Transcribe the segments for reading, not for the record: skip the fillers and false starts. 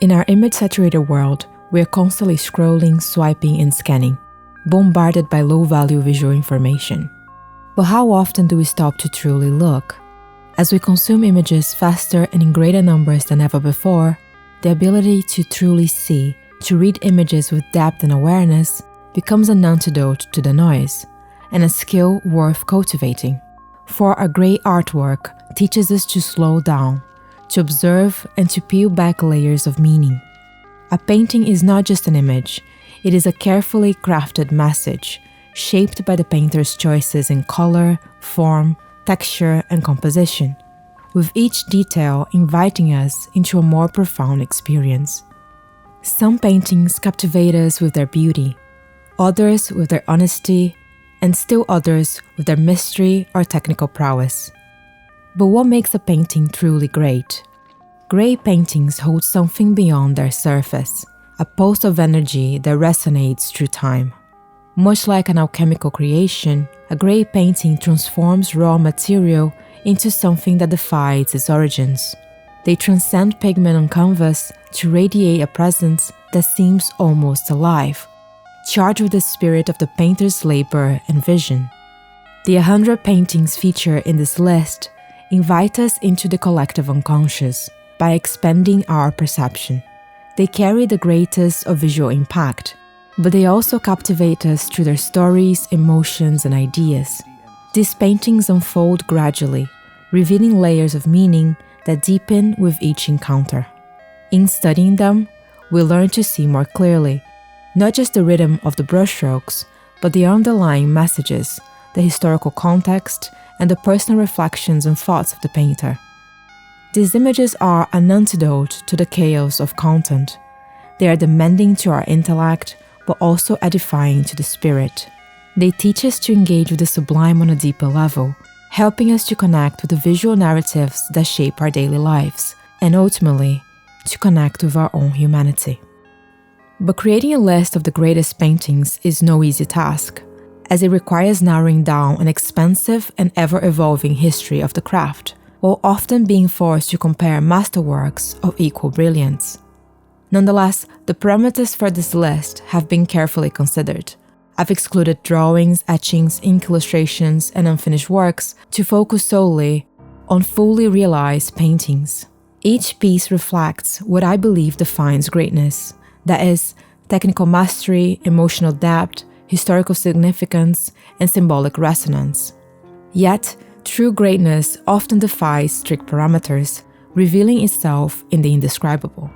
In our image-saturated world, we are constantly scrolling, swiping, and scanning, bombarded by low-value visual information. But how often do we stop to truly look? As we consume images faster and in greater numbers than ever before, the ability to truly see, to read images with depth and awareness, becomes an antidote to the noise, and a skill worth cultivating. For a great artwork teaches us to slow down, to observe and to peel back layers of meaning. A painting is not just an image, it is a carefully crafted message, shaped by the painter's choices in color, form, texture, and composition, with each detail inviting us into a more profound experience. Some paintings captivate us with their beauty, others with their honesty, and still others with their mystery or technical prowess. But what makes a painting truly great? Great paintings hold something beyond their surface, a pulse of energy that resonates through time. Much like an alchemical creation, a great painting transforms raw material into something that defies its origins. They transcend pigment on canvas to radiate a presence that seems almost alive, charged with the spirit of the painter's labor and vision. The 100 paintings featured in this list invite us into the collective unconscious by expanding our perception. They carry the greatest of visual impact, but they also captivate us through their stories, emotions, and ideas. These paintings unfold gradually, revealing layers of meaning that deepen with each encounter. In studying them, we learn to see more clearly, not just the rhythm of the brushstrokes, but the underlying messages, the historical context, and the personal reflections and thoughts of the painter. These images are an antidote to the chaos of content. They are demanding to our intellect, but also edifying to the spirit. They teach us to engage with the sublime on a deeper level, helping us to connect with the visual narratives that shape our daily lives, and ultimately, to connect with our own humanity. But creating a list of the greatest paintings is no easy task, as it requires narrowing down an expansive and ever-evolving history of the craft, while often being forced to compare masterworks of equal brilliance. Nonetheless, the parameters for this list have been carefully considered. I've excluded drawings, etchings, ink illustrations, and unfinished works to focus solely on fully realized paintings. Each piece reflects what I believe defines greatness, that is, technical mastery, emotional depth, historical significance, and symbolic resonance. Yet, true greatness often defies strict parameters, revealing itself in the indescribable.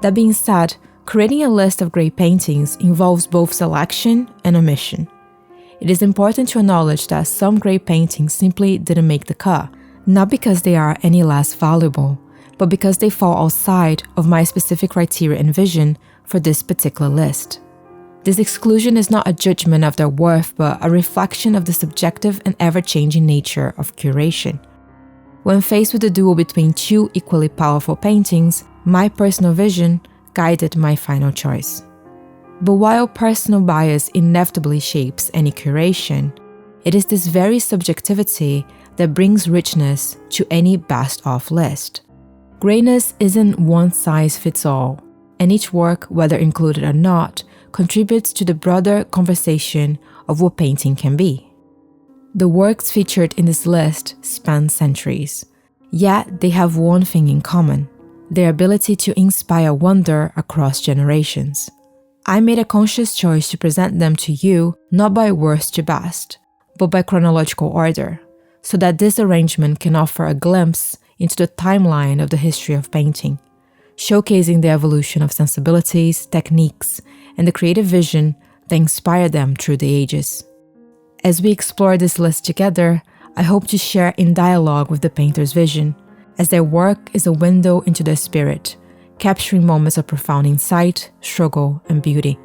That being said, creating a list of great paintings involves both selection and omission. It is important to acknowledge that some great paintings simply didn't make the cut, not because they are any less valuable, but because they fall outside of my specific criteria and vision for this particular list. This exclusion is not a judgment of their worth, but a reflection of the subjective and ever-changing nature of curation. When faced with the duel between two equally powerful paintings, my personal vision guided my final choice. But while personal bias inevitably shapes any curation, it is this very subjectivity that brings richness to any best-of list. Greatness isn't one-size-fits-all, and each work, whether included or not, contributes to the broader conversation of what painting can be. The works featured in this list span centuries, yet they have one thing in common: their ability to inspire wonder across generations. I made a conscious choice to present them to you not by worst to best, but by chronological order, so that this arrangement can offer a glimpse into the timeline of the history of painting, showcasing the evolution of sensibilities, techniques, and the creative vision that inspired them through the ages. As we explore this list together, I hope to share in dialogue with the painter's vision, as their work is a window into their spirit, capturing moments of profound insight, struggle, and beauty.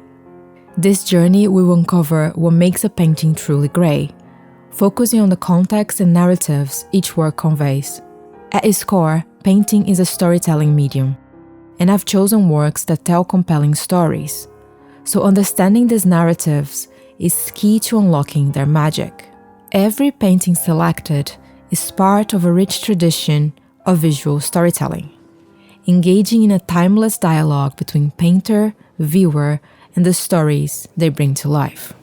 This journey will uncover what makes a painting truly great, focusing on the context and narratives each work conveys. At its core, painting is a storytelling medium, and I've chosen works that tell compelling stories. So understanding these narratives is key to unlocking their magic. Every painting selected is part of a rich tradition of visual storytelling. engaging in a timeless dialogue between painter, viewer, and the stories they bring to life.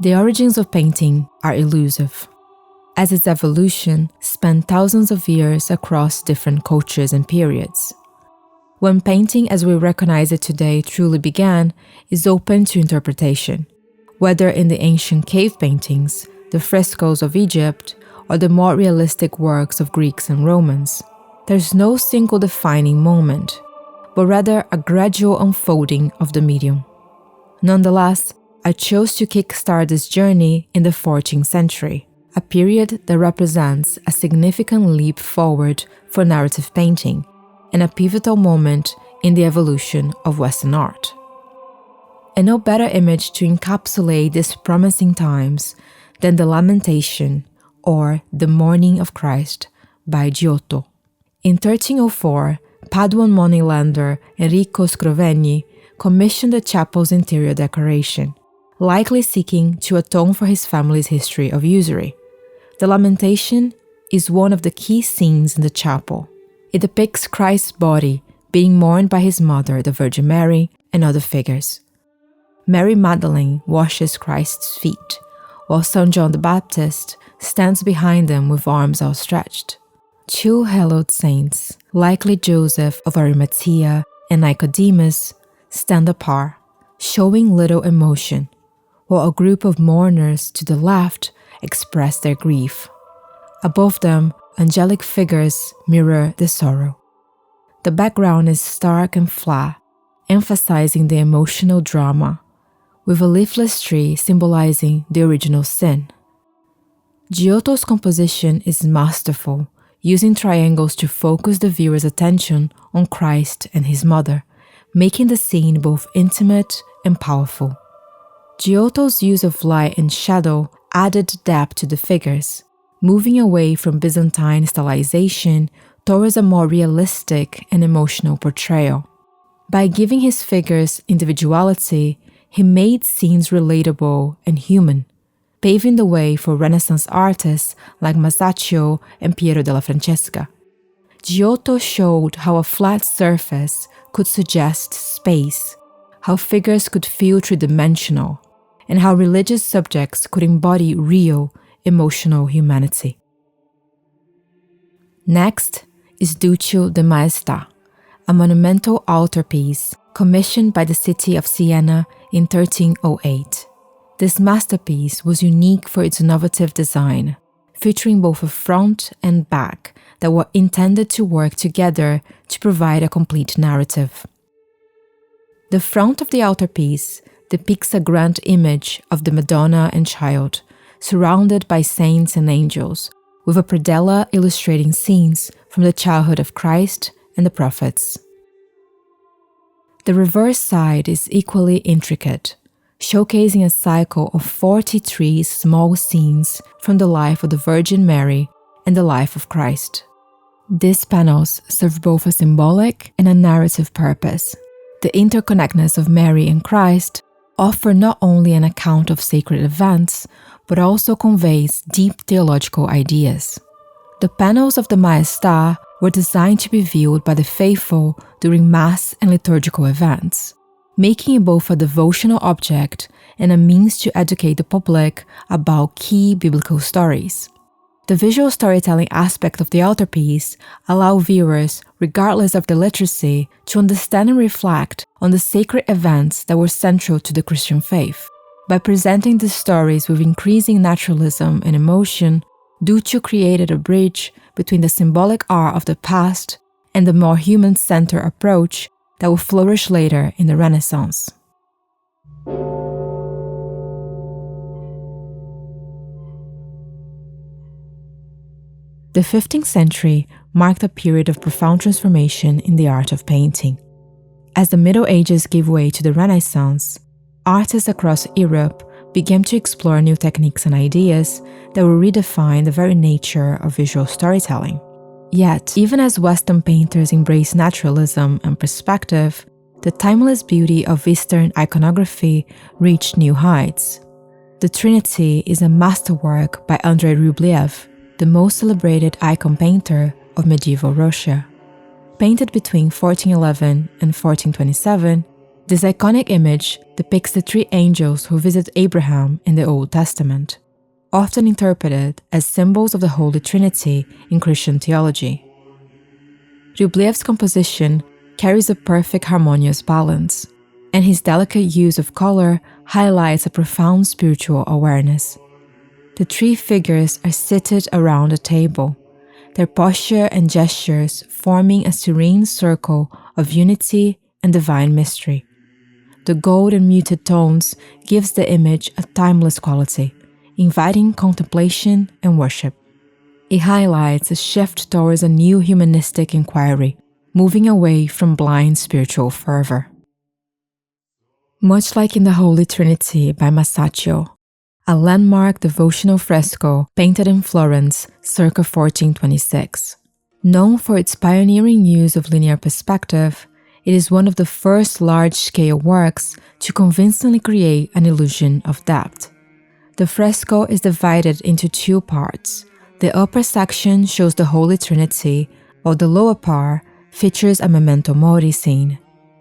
The origins of painting are elusive, as its evolution spanned thousands of years across different cultures and periods. When painting as we recognize it today truly began is open to interpretation, whether in the ancient cave paintings, the frescoes of Egypt, or the more realistic works of Greeks and Romans. There's no single defining moment, but rather a gradual unfolding of the medium. Nonetheless, I chose to kickstart this journey in the 14th century, a period that represents a significant leap forward for narrative painting and a pivotal moment in the evolution of Western art. And no better image to encapsulate these promising times than the Lamentation, or The Mourning of Christ, by Giotto. In 1304, Paduan moneylender Enrico Scrovegni commissioned the chapel's interior decoration, likely seeking to atone for his family's history of usury. The Lamentation is one of the key scenes in the chapel. It depicts Christ's body being mourned by his mother, the Virgin Mary, and other figures. Mary Magdalene washes Christ's feet, while St. John the Baptist stands behind them with arms outstretched. Two hallowed saints, likely Joseph of Arimathea and Nicodemus, stand apart, showing little emotion, while a group of mourners to the left express their grief. Above them, angelic figures mirror the sorrow. The background is stark and flat, emphasizing the emotional drama, with a leafless tree symbolizing the original sin. Giotto's composition is masterful, using triangles to focus the viewer's attention on Christ and his mother, making the scene both intimate and powerful. Giotto's use of light and shadow added depth to the figures, moving away from Byzantine stylization towards a more realistic and emotional portrayal. By giving his figures individuality, he made scenes relatable and human, paving the way for Renaissance artists like Masaccio and Piero della Francesca. Giotto showed how a flat surface could suggest space, how figures could feel three-dimensional, and how religious subjects could embody real, emotional humanity. Next is Duccio de Maestà, a monumental altarpiece commissioned by the city of Siena in 1308. This masterpiece was unique for its innovative design, featuring both a front and back that were intended to work together to provide a complete narrative. The front of the altarpiece depicts a grand image of the Madonna and Child, surrounded by saints and angels, with a predella illustrating scenes from the childhood of Christ and the prophets. The reverse side is equally intricate, showcasing a cycle of 43 small scenes from the life of the Virgin Mary and the life of Christ. These panels serve both a symbolic and a narrative purpose. The interconnectedness of Mary and Christ offer not only an account of sacred events, but also conveys deep theological ideas. The panels of the Maestà were designed to be viewed by the faithful during Mass and liturgical events, making it both a devotional object and a means to educate the public about key biblical stories. The visual storytelling aspect of the altarpiece allow viewers, regardless of their literacy, to understand and reflect on the sacred events that were central to the Christian faith. By presenting these stories with increasing naturalism and emotion, Duccio created a bridge between the symbolic art of the past and the more human-centered approach that would flourish later in the Renaissance. The 15th century marked a period of profound transformation in the art of painting. As the Middle Ages gave way to the Renaissance, artists across Europe began to explore new techniques and ideas that will redefine the very nature of visual storytelling. Yet, even as Western painters embrace naturalism and perspective, the timeless beauty of Eastern iconography reached new heights. The Trinity is a masterwork by Andrei Rublev, the most celebrated icon painter of medieval Russia. Painted between 1411 and 1427, this iconic image depicts the three angels who visit Abraham in the Old Testament, often interpreted as symbols of the Holy Trinity in Christian theology. Rublev's composition carries a perfect harmonious balance, and his delicate use of color highlights a profound spiritual awareness. The three figures are seated around a table, their posture and gestures forming a serene circle of unity and divine mystery. The gold and muted tones gives the image a timeless quality, inviting contemplation and worship. It highlights a shift towards a new humanistic inquiry, moving away from blind spiritual fervor. Much like in the Holy Trinity by Masaccio, a landmark devotional fresco painted in Florence circa 1426. Known for its pioneering use of linear perspective, it is one of the first large-scale works to convincingly create an illusion of depth. The fresco is divided into two parts. The upper section shows the Holy Trinity, while the lower part features a memento mori scene.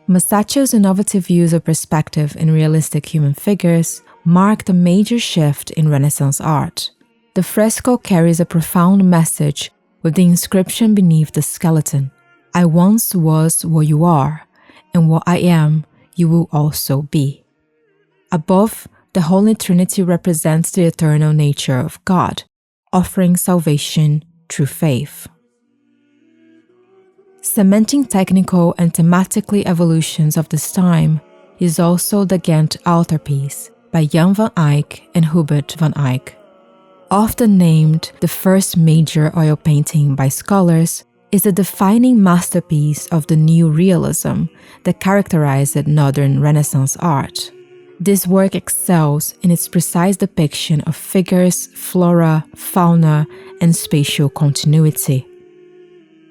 Masaccio's innovative use of perspective in realistic human figures marked a major shift in Renaissance art. The fresco carries a profound message with the inscription beneath the skeleton: "I once was what you are, and what I am, you will also be." Above, the Holy Trinity represents the eternal nature of God, offering salvation through faith. Cementing technical and thematically evolutions of this time is also the Ghent altarpiece by Jan van Eyck and Hubert van Eyck. Often named the first major oil painting by scholars, is a defining masterpiece of the new realism that characterized Northern Renaissance art. This work excels in its precise depiction of figures, flora, fauna, and spatial continuity.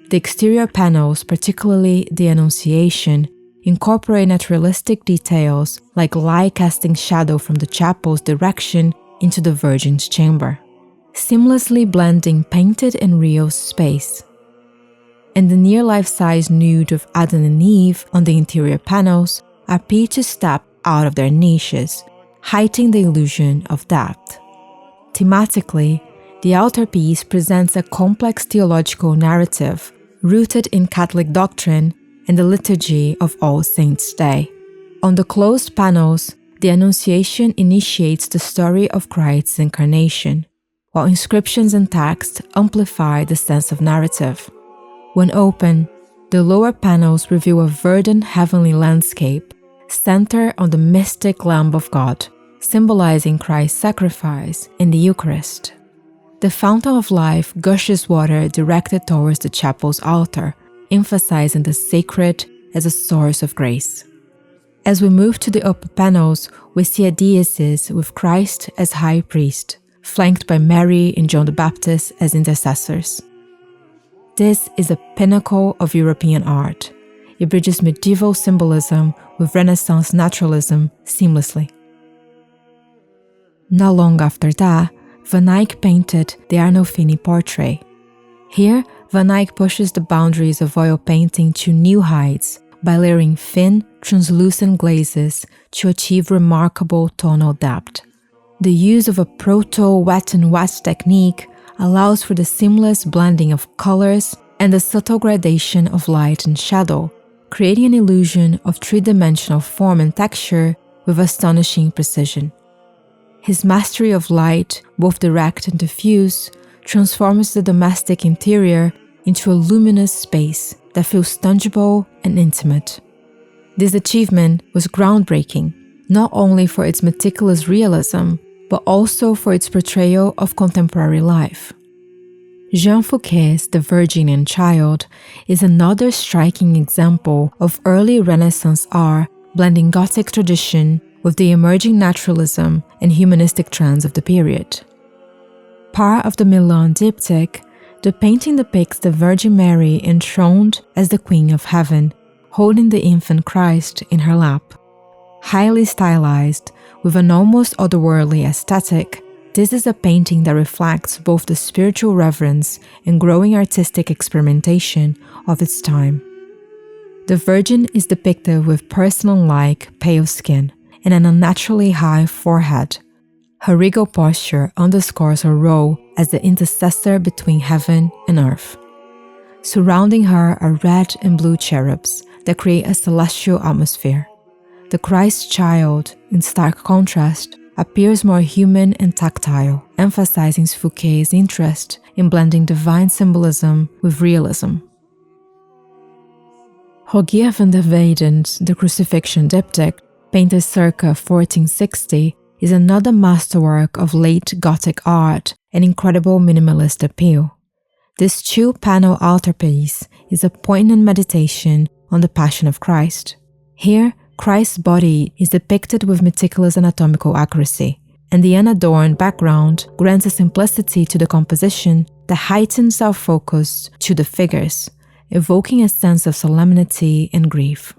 The exterior panels, particularly the Annunciation, incorporate naturalistic details like light casting shadow from the chapel's direction into the Virgin's chamber, seamlessly blending painted and real space. And the near life-size nude of Adam and Eve on the interior panels appear to step out of their niches, heightening the illusion of depth. Thematically, the altarpiece presents a complex theological narrative rooted in Catholic doctrine and the liturgy of All Saints' Day. On the closed panels, the Annunciation initiates the story of Christ's incarnation, while inscriptions and text amplify the sense of narrative. When open, the lower panels reveal a verdant heavenly landscape centered on the mystic Lamb of God, symbolizing Christ's sacrifice in the Eucharist. The fountain of life gushes water directed towards the chapel's altar, emphasizing the sacred as a source of grace. As we move to the upper panels, we see a diocese with Christ as high priest, flanked by Mary and John the Baptist as intercessors. This is a pinnacle of European art. It bridges medieval symbolism with Renaissance naturalism seamlessly. Not long after that, Van Eyck painted the Arnolfini portrait. Here, Van Eyck pushes the boundaries of oil painting to new heights by layering thin, translucent glazes to achieve remarkable tonal depth. The use of a proto-wet and wet technique allows for the seamless blending of colors and the subtle gradation of light and shadow, creating an illusion of three-dimensional form and texture with astonishing precision. His mastery of light, both direct and diffuse, transforms the domestic interior into a luminous space that feels tangible and intimate. This achievement was groundbreaking, not only for its meticulous realism, but also for its portrayal of contemporary life. Jean Fouquet's The Virgin and Child is another striking example of early Renaissance art blending Gothic tradition with the emerging naturalism and humanistic trends of the period. Part of the Milan diptych, the painting depicts the Virgin Mary enthroned as the Queen of Heaven, holding the infant Christ in her lap. Highly stylized, with an almost otherworldly aesthetic, this is a painting that reflects both the spiritual reverence and growing artistic experimentation of its time. The Virgin is depicted with porcelain-like pale skin and an unnaturally high forehead. Her regal posture underscores her role as the intercessor between heaven and earth. Surrounding her are red and blue cherubs that create a celestial atmosphere. The Christ child, in stark contrast, appears more human and tactile, emphasizing Fouquet's interest in blending divine symbolism with realism. Rogier van der Weyden's The Crucifixion diptych, painted circa 1460, is another masterwork of late Gothic art and incredible minimalist appeal. This two-panel altarpiece is a poignant meditation on the Passion of Christ. Here, Christ's body is depicted with meticulous anatomical accuracy, and the unadorned background grants a simplicity to the composition that heightens our focus to the figures, evoking a sense of solemnity and grief.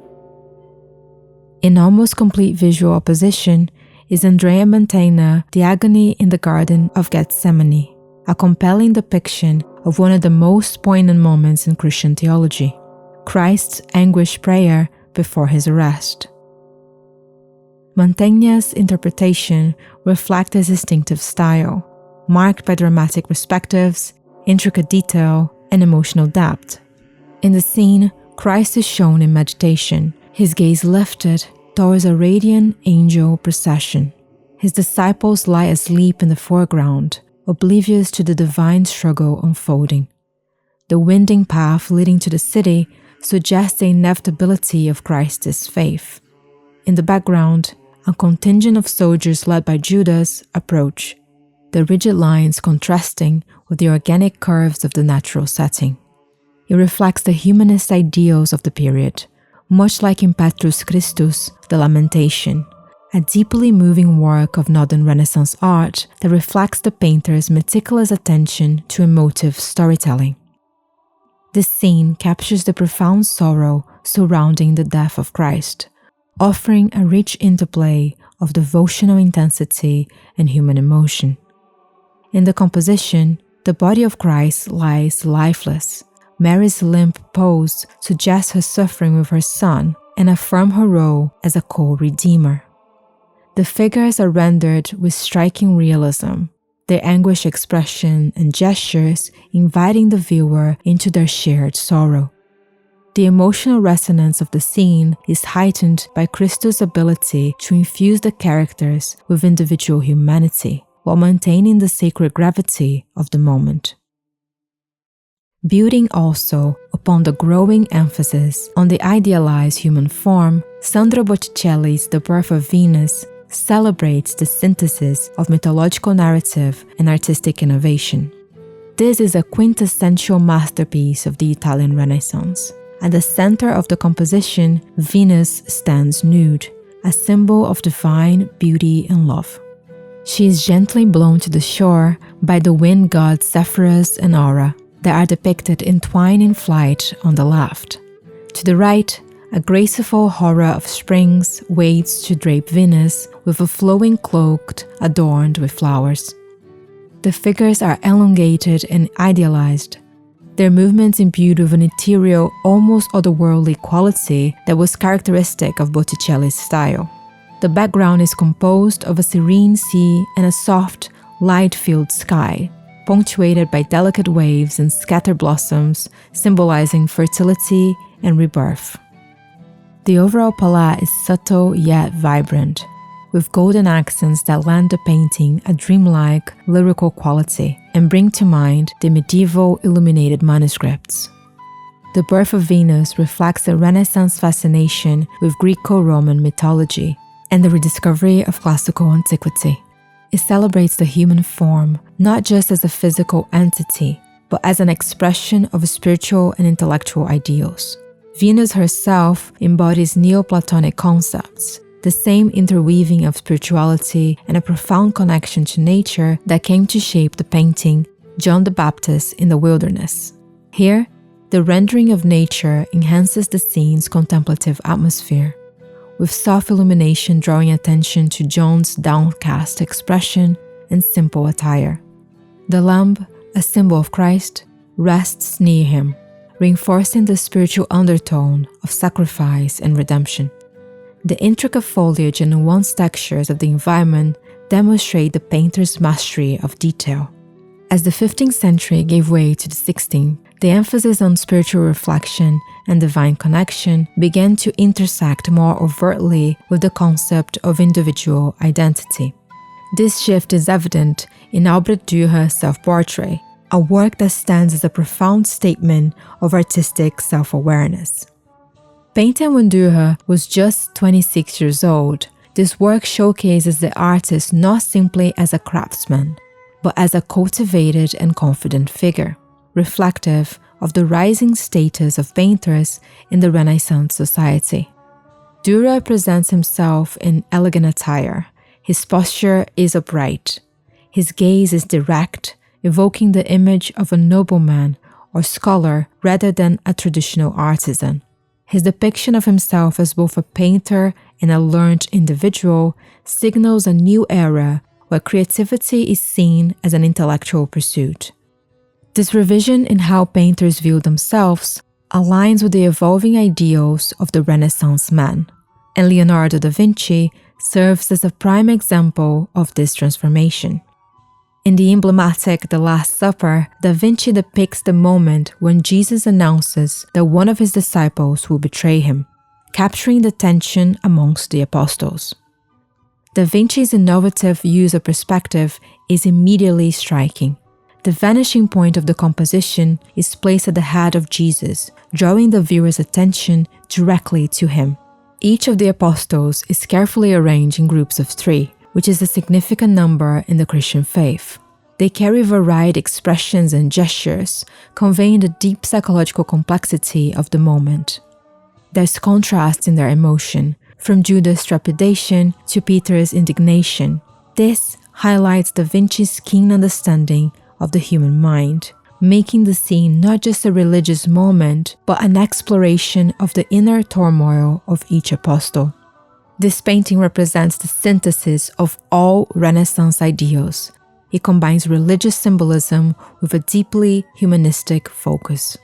In almost complete visual opposition is Andrea Mantegna's The Agony in the Garden of Gethsemane, a compelling depiction of one of the most poignant moments in Christian theology, Christ's anguished prayer before his arrest. Mantegna's interpretation reflects his distinctive style, marked by dramatic perspectives, intricate detail, and emotional depth. In the scene, Christ is shown in meditation, his gaze lifted towards a radiant angel procession. His disciples lie asleep in the foreground, oblivious to the divine struggle unfolding. The winding path leading to the city suggests the inevitability of Christ's faith. In the background, a contingent of soldiers led by Judas approach, the rigid lines contrasting with the organic curves of the natural setting. It reflects the humanist ideals of the period, much like in Petrus Christus, The Lamentation, a deeply moving work of modern Renaissance art that reflects the painter's meticulous attention to emotive storytelling. This scene captures the profound sorrow surrounding the death of Christ, offering a rich interplay of devotional intensity and human emotion. In the composition, the body of Christ lies lifeless. Mary's limp pose suggests her suffering with her son and affirms her role as a co-redeemer. The figures are rendered with striking realism, their anguished expression and gestures inviting the viewer into their shared sorrow. The emotional resonance of the scene is heightened by Christus' ability to infuse the characters with individual humanity while maintaining the sacred gravity of the moment. Building also upon the growing emphasis on the idealized human form, Sandro Botticelli's The Birth of Venus celebrates the synthesis of mythological narrative and artistic innovation. This is a quintessential masterpiece of the Italian Renaissance. At the center of the composition, Venus stands nude, a symbol of divine beauty and love. She is gently blown to the shore by the wind gods Zephyrus and Aura that are depicted entwined in flight on the left. To the right, a graceful horror of springs waits to drape Venus with a flowing cloak adorned with flowers. The figures are elongated and idealized, their movements imbued with an ethereal, almost otherworldly quality that was characteristic of Botticelli's style. The background is composed of a serene sea and a soft, light-filled sky, punctuated by delicate waves and scattered blossoms, symbolizing fertility and rebirth. The overall palette is subtle yet vibrant, with golden accents that lend the painting a dreamlike, lyrical quality and bring to mind the medieval illuminated manuscripts. The Birth of Venus reflects the Renaissance fascination with Greco-Roman mythology and the rediscovery of classical antiquity. It celebrates the human form not just as a physical entity, but as an expression of spiritual and intellectual ideals. Venus herself embodies Neoplatonic concepts, the same interweaving of spirituality and a profound connection to nature that came to shape the painting John the Baptist in the Wilderness. Here, the rendering of nature enhances the scene's contemplative atmosphere, with soft illumination drawing attention to John's downcast expression and simple attire. The lamb, a symbol of Christ, rests near him, reinforcing the spiritual undertone of sacrifice and redemption. The intricate foliage and nuanced textures of the environment demonstrate the painter's mastery of detail. As the 15th century gave way to the 16th, the emphasis on spiritual reflection and divine connection began to intersect more overtly with the concept of individual identity. This shift is evident in Albert Dürer's self-portrait, a work that stands as a profound statement of artistic self-awareness. Painted when Dürer was just 26 years old, this work showcases the artist not simply as a craftsman, but as a cultivated and confident figure, reflective of the rising status of painters in the Renaissance society. Dürer presents himself in elegant attire. His posture is upright. His gaze is direct, evoking the image of a nobleman or scholar rather than a traditional artisan. His depiction of himself as both a painter and a learned individual signals a new era where creativity is seen as an intellectual pursuit. This revision in how painters view themselves aligns with the evolving ideals of the Renaissance man, and Leonardo da Vinci serves as a prime example of this transformation. In the emblematic The Last Supper, Da Vinci depicts the moment when Jesus announces that one of his disciples will betray him, capturing the tension amongst the apostles. Da Vinci's innovative use of perspective is immediately striking. The vanishing point of the composition is placed at the head of Jesus, drawing the viewer's attention directly to him. Each of the apostles is carefully arranged in groups of 3, which is a significant number in the Christian faith. They carry varied expressions and gestures, conveying the deep psychological complexity of the moment. There's contrast in their emotion, from Judas' trepidation to Peter's indignation. This highlights Da Vinci's keen understanding of the human mind, making the scene not just a religious moment, but an exploration of the inner turmoil of each apostle. This painting represents the synthesis of all Renaissance ideals. It combines religious symbolism with a deeply humanistic focus.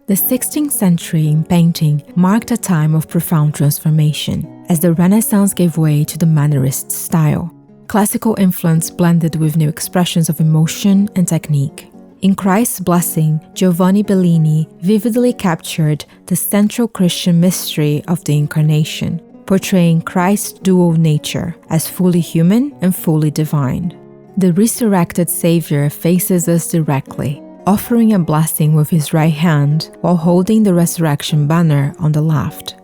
The 16th century in painting marked a time of profound transformation, as the Renaissance gave way to the Mannerist style. Classical influence blended with new expressions of emotion and technique. In Christ's Blessing, Giovanni Bellini vividly captured the central Christian mystery of the Incarnation, portraying Christ's dual nature as fully human and fully divine. The resurrected Savior faces us directly, offering a blessing with his right hand while holding the resurrection banner on the left.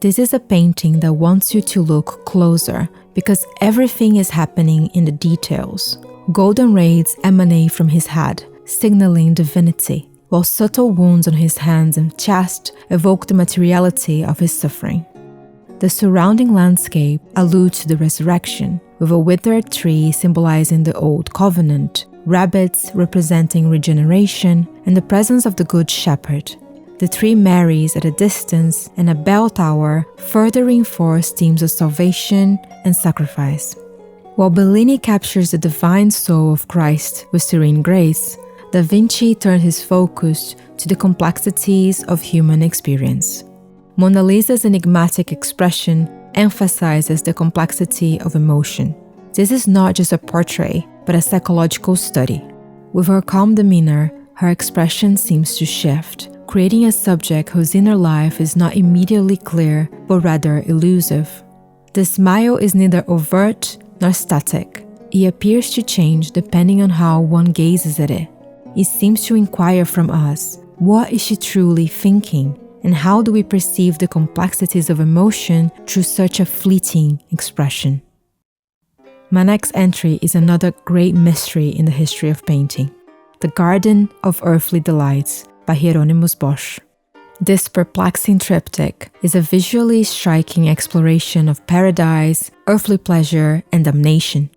This is a painting that wants you to look closer because everything is happening in the details. Golden rays emanate from his head, signaling divinity, while subtle wounds on his hands and chest evoke the materiality of his suffering. The surrounding landscape alludes to the resurrection, with a withered tree symbolizing the Old Covenant, rabbits representing regeneration, and the presence of the Good Shepherd. The three Marys at a distance and a bell tower further reinforce themes of salvation and sacrifice. While Bellini captures the divine soul of Christ with serene grace, Da Vinci turned his focus to the complexities of human experience. Mona Lisa's enigmatic expression emphasizes the complexity of emotion. This is not just a portrait, but a psychological study. With her calm demeanor, her expression seems to shift, creating a subject whose inner life is not immediately clear, but rather elusive. The smile is neither overt nor static. It appears to change depending on how one gazes at it. It seems to inquire from us, what is she truly thinking? And how do we perceive the complexities of emotion through such a fleeting expression? My next entry is another great mystery in the history of painting, The Garden of Earthly Delights by Hieronymus Bosch. This perplexing triptych is a visually striking exploration of paradise, earthly pleasure, and damnation.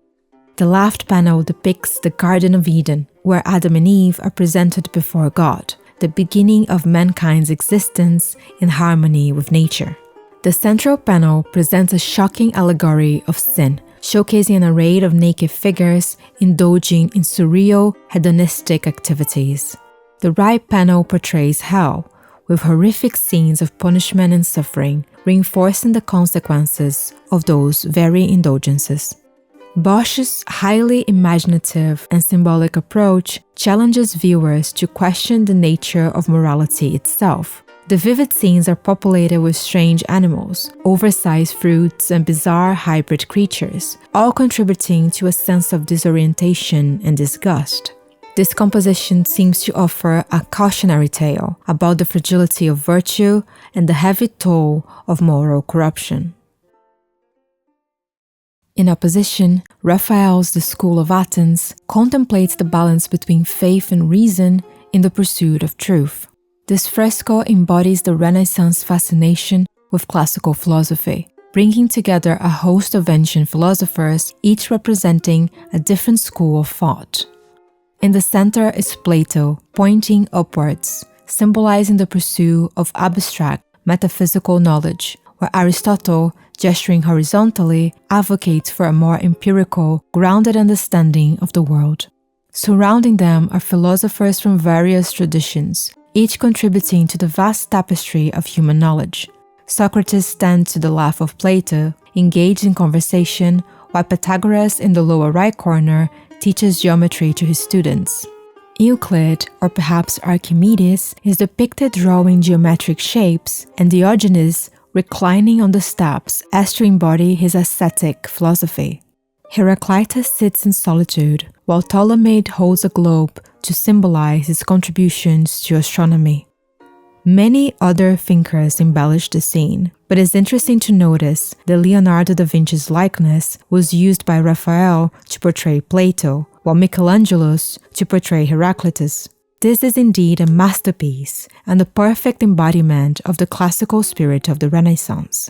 The left panel depicts the Garden of Eden, where Adam and Eve are presented before God, the beginning of mankind's existence in harmony with nature. The central panel presents a shocking allegory of sin, showcasing an array of naked figures indulging in surreal, hedonistic activities. The right panel portrays hell, with horrific scenes of punishment and suffering, reinforcing the consequences of those very indulgences. Bosch's highly imaginative and symbolic approach challenges viewers to question the nature of morality itself. The vivid scenes are populated with strange animals, oversized fruits, and bizarre hybrid creatures, all contributing to a sense of disorientation and disgust. This composition seems to offer a cautionary tale about the fragility of virtue and the heavy toll of moral corruption. In opposition, Raphael's The School of Athens contemplates the balance between faith and reason in the pursuit of truth. This fresco embodies the Renaissance fascination with classical philosophy, bringing together a host of ancient philosophers, each representing a different school of thought. In the center is Plato, pointing upwards, symbolizing the pursuit of abstract, metaphysical knowledge, where Aristotle, gesturing horizontally, advocates for a more empirical, grounded understanding of the world. Surrounding them are philosophers from various traditions, each contributing to the vast tapestry of human knowledge. Socrates stands to the left of Plato, engaged in conversation, while Pythagoras in the lower right corner teaches geometry to his students. Euclid, or perhaps Archimedes, is depicted drawing geometric shapes, and Diogenes reclining on the steps as to embody his ascetic philosophy. Heraclitus sits in solitude, while Ptolemy holds a globe to symbolize his contributions to astronomy. Many other thinkers embellish the scene, but it's interesting to notice that Leonardo da Vinci's likeness was used by Raphael to portray Plato, while Michelangelo's to portray Heraclitus. This is indeed a masterpiece and the perfect embodiment of the classical spirit of the Renaissance.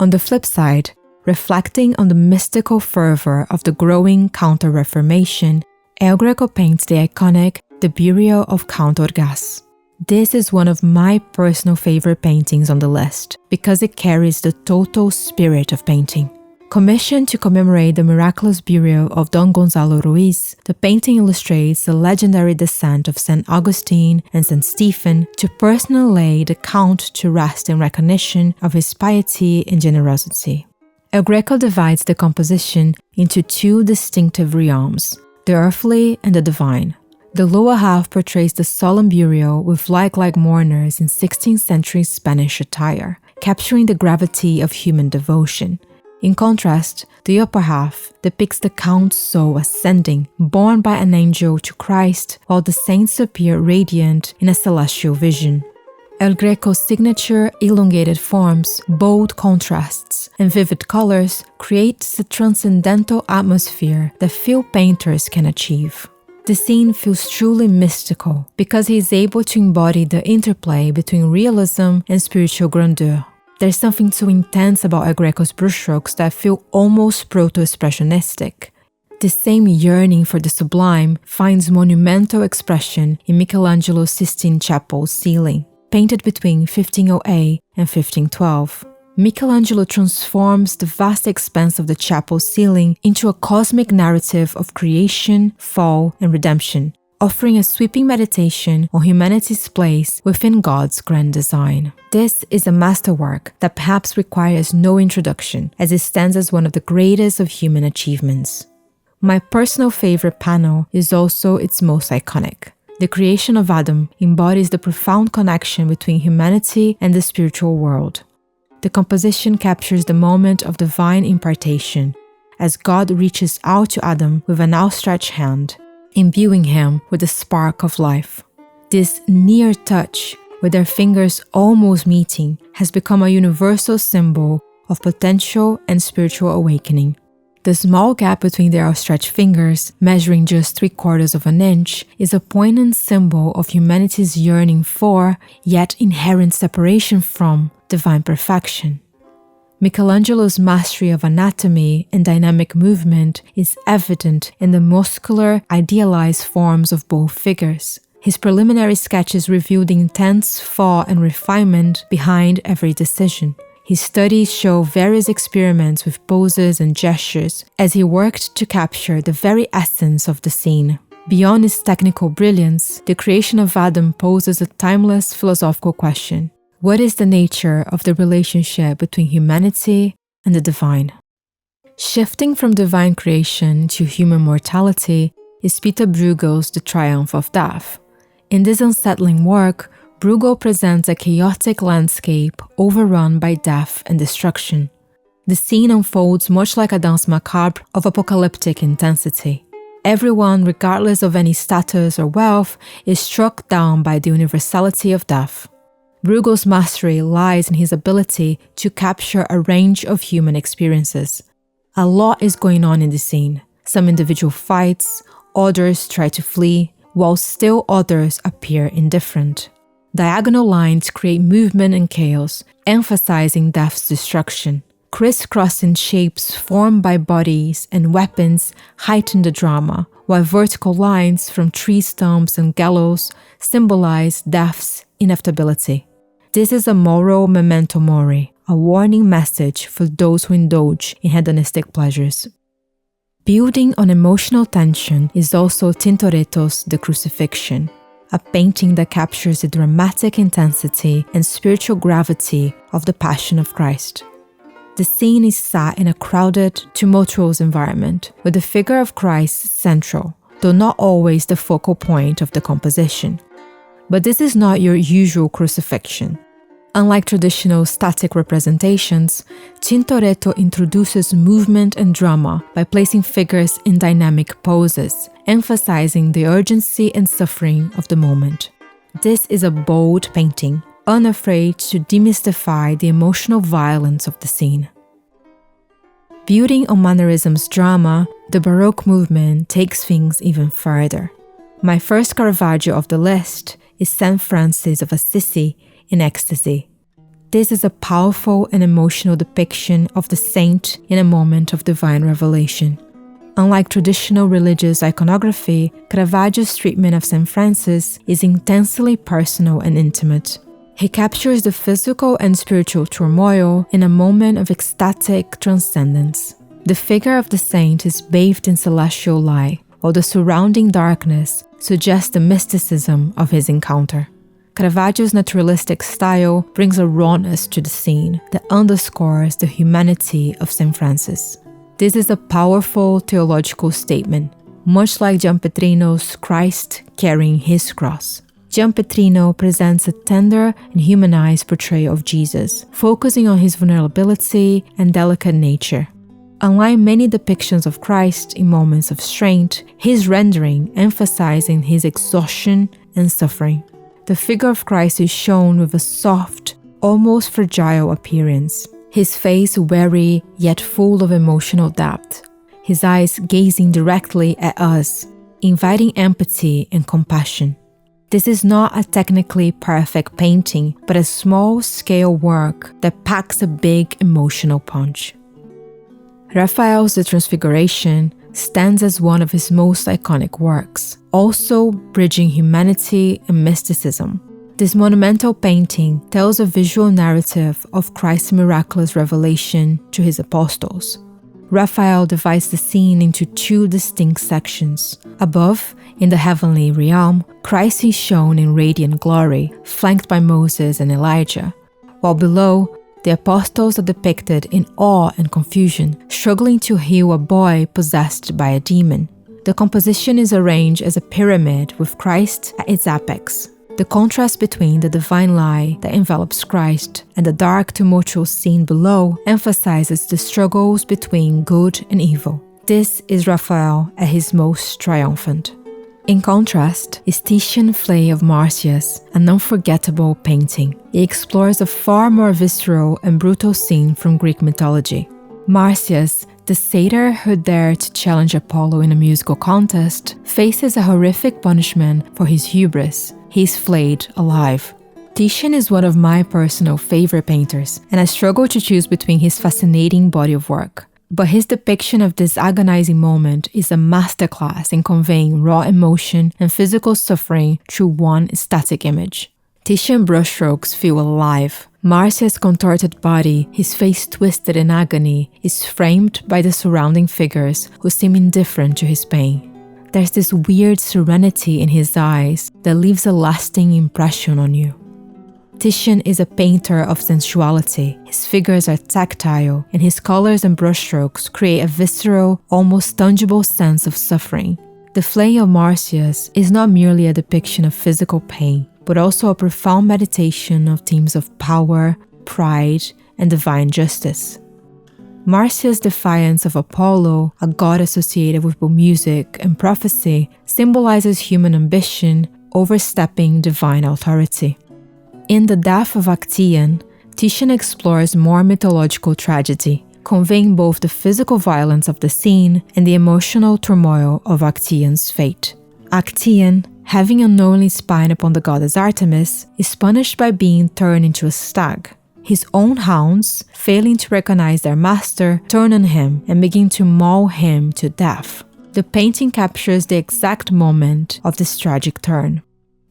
On the flip side, reflecting on the mystical fervor of the growing Counter-Reformation, El Greco paints the iconic The Burial of Count Orgas. This is one of my personal favorite paintings on the list because it carries the total spirit of painting. Commissioned to commemorate the miraculous burial of Don Gonzalo Ruiz, the painting illustrates the legendary descent of St. Augustine and St. Stephen to personally lay the Count to rest in recognition of his piety and generosity. El Greco divides the composition into two distinctive realms, the earthly and the divine. The lower half portrays the solemn burial with like mourners in 16th century Spanish attire, capturing the gravity of human devotion. In contrast, the upper half depicts the Count's soul ascending, borne by an angel to Christ, while the saints appear radiant in a celestial vision. El Greco's signature elongated forms, bold contrasts, and vivid colors creates a transcendental atmosphere that few painters can achieve. The scene feels truly mystical because he is able to embody the interplay between realism and spiritual grandeur. There's something so intense about El Greco's brushstrokes that feel almost proto-expressionistic. The same yearning for the sublime finds monumental expression in Michelangelo's Sistine Chapel's ceiling, painted between 1508 and 1512. Michelangelo transforms the vast expanse of the chapel ceiling into a cosmic narrative of creation, fall, and redemption, offering a sweeping meditation on humanity's place within God's grand design. This is a masterwork that perhaps requires no introduction, as it stands as one of the greatest of human achievements. My personal favorite panel is also its most iconic. The creation of Adam embodies the profound connection between humanity and the spiritual world. The composition captures the moment of divine impartation, as God reaches out to Adam with an outstretched hand, imbuing him with the spark of life. This near touch, with their fingers almost meeting, has become a universal symbol of potential and spiritual awakening. The small gap between their outstretched fingers, measuring just 3/4 of an inch, is a poignant symbol of humanity's yearning for, yet inherent separation from, divine perfection. Michelangelo's mastery of anatomy and dynamic movement is evident in the muscular, idealized forms of both figures. His preliminary sketches reveal the intense thought and refinement behind every decision. His studies show various experiments with poses and gestures as he worked to capture the very essence of the scene. Beyond its technical brilliance, the creation of Adam poses a timeless philosophical question. What is the nature of the relationship between humanity and the divine? Shifting from divine creation to human mortality is Peter Bruegel's The Triumph of Death. In this unsettling work, Bruegel presents a chaotic landscape overrun by death and destruction. The scene unfolds much like a danse macabre of apocalyptic intensity. Everyone, regardless of any status or wealth, is struck down by the universality of death. Bruegel's mastery lies in his ability to capture a range of human experiences. A lot is going on in the scene. Some individual fights, others try to flee, while still others appear indifferent. Diagonal lines create movement and chaos, emphasizing death's destruction. Crisscrossing shapes formed by bodies and weapons heighten the drama, while vertical lines from tree stumps and gallows symbolize death's inevitability. This is a moral memento mori, a warning message for those who indulge in hedonistic pleasures. Building on emotional tension is also Tintoretto's The Crucifixion, a painting that captures the dramatic intensity and spiritual gravity of the Passion of Christ. The scene is set in a crowded, tumultuous environment, with the figure of Christ central, though not always the focal point of the composition. But this is not your usual crucifixion. Unlike traditional static representations, Tintoretto introduces movement and drama by placing figures in dynamic poses, emphasizing the urgency and suffering of the moment. This is a bold painting, unafraid to demystify the emotional violence of the scene. Building on Mannerism's drama, the Baroque movement takes things even further. My first Caravaggio of the list is St. Francis of Assisi in Ecstasy. This is a powerful and emotional depiction of the saint in a moment of divine revelation. Unlike traditional religious iconography, Caravaggio's treatment of St. Francis is intensely personal and intimate. He captures the physical and spiritual turmoil in a moment of ecstatic transcendence. The figure of the saint is bathed in celestial light, while the surrounding darkness suggests the mysticism of his encounter. Caravaggio's naturalistic style brings a rawness to the scene that underscores the humanity of St. Francis. This is a powerful theological statement, much like Giampetrino's Christ carrying his cross. Giampetrino presents a tender and humanized portrayal of Jesus, focusing on his vulnerability and delicate nature. Unlike many depictions of Christ in moments of strength, his rendering emphasizing his exhaustion and suffering. The figure of Christ is shown with a soft, almost fragile appearance, his face weary yet full of emotional depth, his eyes gazing directly at us, inviting empathy and compassion. This is not a technically perfect painting, but a small-scale work that packs a big emotional punch. Raphael's The Transfiguration stands as one of his most iconic works, also bridging humanity and mysticism. This monumental painting tells a visual narrative of Christ's miraculous revelation to his apostles. Raphael divides the scene into two distinct sections. Above, in the heavenly realm, Christ is shown in radiant glory, flanked by Moses and Elijah, while below, the apostles are depicted in awe and confusion, struggling to heal a boy possessed by a demon. The composition is arranged as a pyramid with Christ at its apex. The contrast between the divine light that envelops Christ and the dark, tumultuous scene below emphasizes the struggles between good and evil. This is Raphael at his most triumphant. In contrast, is Titian Flay of Marsyas, an unforgettable painting. It explores a far more visceral and brutal scene from Greek mythology. Marsyas, The satyr who dared to challenge Apollo in a musical contest faces a horrific punishment for his hubris. He is flayed alive. Titian is one of my personal favorite painters, and I struggle to choose between his fascinating body of work. But his depiction of this agonizing moment is a masterclass in conveying raw emotion and physical suffering through one static image. Titian brushstrokes feel alive. Marcia's contorted body, his face twisted in agony, is framed by the surrounding figures who seem indifferent to his pain. There's this weird serenity in his eyes that leaves a lasting impression on you. Titian is a painter of sensuality. His figures are tactile, and his colors and brushstrokes create a visceral, almost tangible sense of suffering. The Flaying of Marsyas is not merely a depiction of physical pain, but also a profound meditation of themes of power, pride, and divine justice. Marcia's defiance of Apollo, a god associated with both music and prophecy, symbolizes human ambition overstepping divine authority. In The Death of Actaeon, Titian explores more mythological tragedy, conveying both the physical violence of the scene and the emotional turmoil of Actaeon's fate. Actaeon, having unknowingly spied upon the goddess Artemis, is punished by being turned into a stag. His own hounds, failing to recognize their master, turn on him and begin to maul him to death. The painting captures the exact moment of this tragic turn.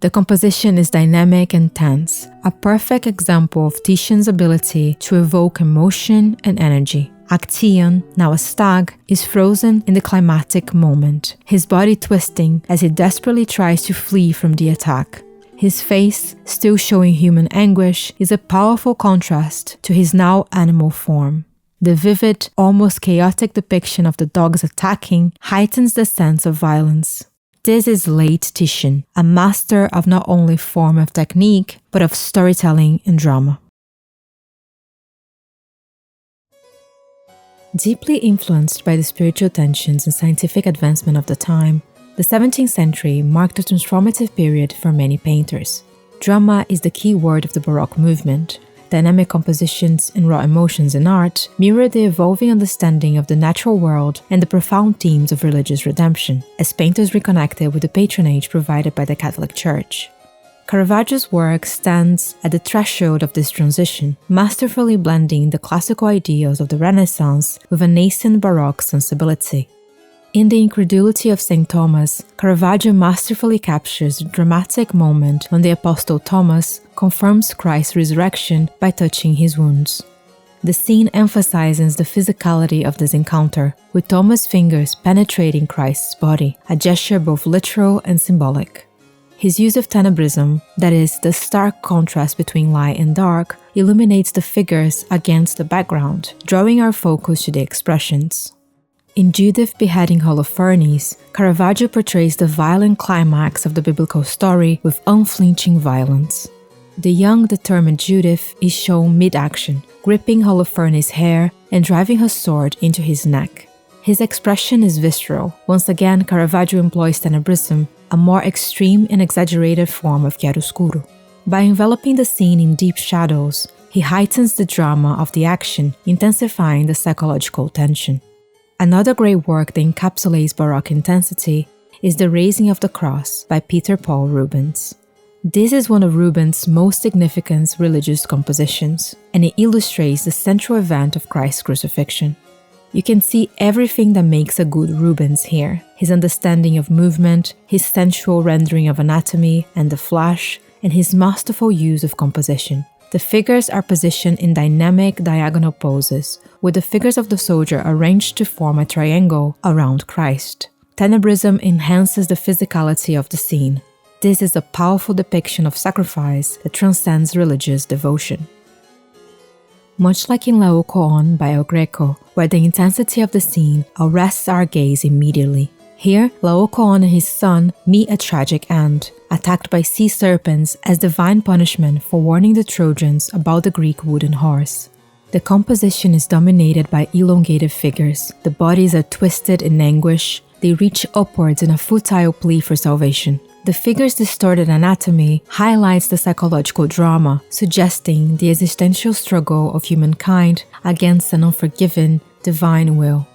The composition is dynamic and tense, a perfect example of Titian's ability to evoke emotion and energy. Actaeon, now a stag, is frozen in the climactic moment, his body twisting as he desperately tries to flee from the attack. His face, still showing human anguish, is a powerful contrast to his now animal form. The vivid, almost chaotic depiction of the dogs attacking heightens the sense of violence. This is late Titian, a master of not only form and technique, but of storytelling and drama. Deeply influenced by the spiritual tensions and scientific advancement of the time, the 17th century marked a transformative period for many painters. Drama is the key word of the Baroque movement. Dynamic compositions and raw emotions in art mirror the evolving understanding of the natural world and the profound themes of religious redemption, as painters reconnected with the patronage provided by the Catholic Church. Caravaggio's work stands at the threshold of this transition, masterfully blending the classical ideals of the Renaissance with a nascent Baroque sensibility. In The Incredulity of St. Thomas, Caravaggio masterfully captures the dramatic moment when the Apostle Thomas confirms Christ's resurrection by touching his wounds. The scene emphasizes the physicality of this encounter, with Thomas' fingers penetrating Christ's body, a gesture both literal and symbolic. His use of tenebrism, that is, the stark contrast between light and dark, illuminates the figures against the background, drawing our focus to the expressions. In Judith beheading Holofernes, Caravaggio portrays the violent climax of the biblical story with unflinching violence. The young, determined Judith is shown mid-action, gripping Holofernes' hair and driving her sword into his neck. His expression is visceral. Once again, Caravaggio employs tenebrism, a more extreme and exaggerated form of chiaroscuro. By enveloping the scene in deep shadows, he heightens the drama of the action, intensifying the psychological tension. Another great work that encapsulates Baroque intensity is The Raising of the Cross by Peter Paul Rubens. This is one of Rubens' most significant religious compositions, and it illustrates the central event of Christ's crucifixion. You can see everything that makes a good Rubens here: his understanding of movement, his sensual rendering of anatomy and the flesh, and his masterful use of composition. The figures are positioned in dynamic diagonal poses, with the figures of the soldier arranged to form a triangle around Christ. Tenebrism enhances the physicality of the scene. This is a powerful depiction of sacrifice that transcends religious devotion. Much like in Laocoon by El Greco, where the intensity of the scene arrests our gaze immediately, here, Laocoon and his son meet a tragic end, attacked by sea serpents as divine punishment for warning the Trojans about the Greek wooden horse. The composition is dominated by elongated figures. The bodies are twisted in anguish. They reach upwards in a futile plea for salvation. The figure's distorted anatomy highlights the psychological drama, suggesting the existential struggle of humankind against an unforgiven divine will.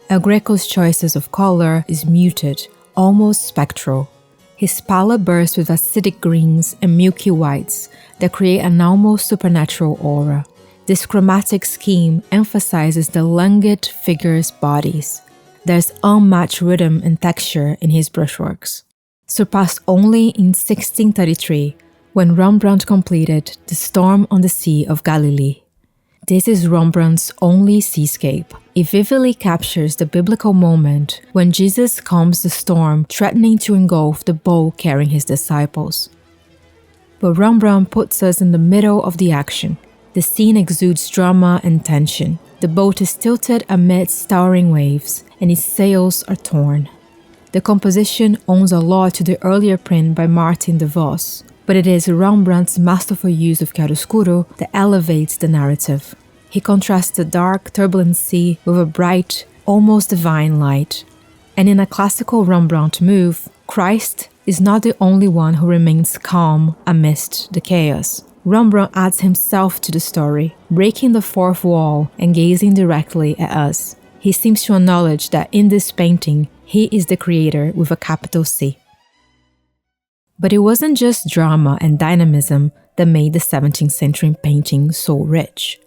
El Greco's choices of color is muted, almost spectral. His palette bursts with acidic greens and milky whites that create an almost supernatural aura. This chromatic scheme emphasizes the languid figures' bodies. There's unmatched rhythm and texture in his brushworks. Surpassed only in 1633, when Rembrandt completed The Storm on the Sea of Galilee. This is Rembrandt's only seascape. It vividly captures the biblical moment when Jesus calms the storm, threatening to engulf the boat carrying his disciples. But Rembrandt puts us in the middle of the action. The scene exudes drama and tension. The boat is tilted amidst towering waves, and its sails are torn. The composition owes a lot to the earlier print by Martin de Vos, but it is Rembrandt's masterful use of chiaroscuro that elevates the narrative. He contrasts the dark, turbulent sea with a bright, almost divine light. And in a classical Rembrandt move, Christ is not the only one who remains calm amidst the chaos. Rembrandt adds himself to the story, breaking the fourth wall and gazing directly at us. He seems to acknowledge that in this painting, he is the creator with a capital C. But it wasn't just drama and dynamism that made the 17th century painting so rich.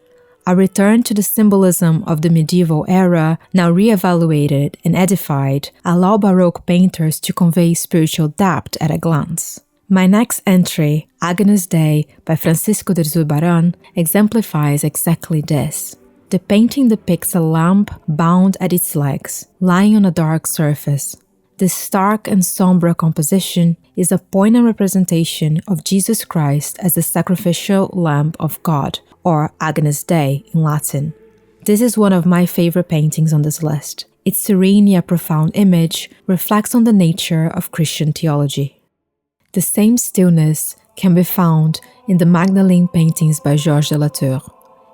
A return to the symbolism of the medieval era, now re-evaluated and edified, allowed Baroque painters to convey spiritual depth at a glance. My next entry, Agnus Dei by Francisco de Zurbarán, exemplifies exactly this. The painting depicts a lamp bound at its legs, lying on a dark surface. This stark and somber composition is a poignant representation of Jesus Christ as the sacrificial Lamb of God, or Agnus Dei in Latin. This is one of my favorite paintings on this list. Its serene yet profound image reflects on the nature of Christian theology. The same stillness can be found in the Magdalene paintings by Georges de Latour.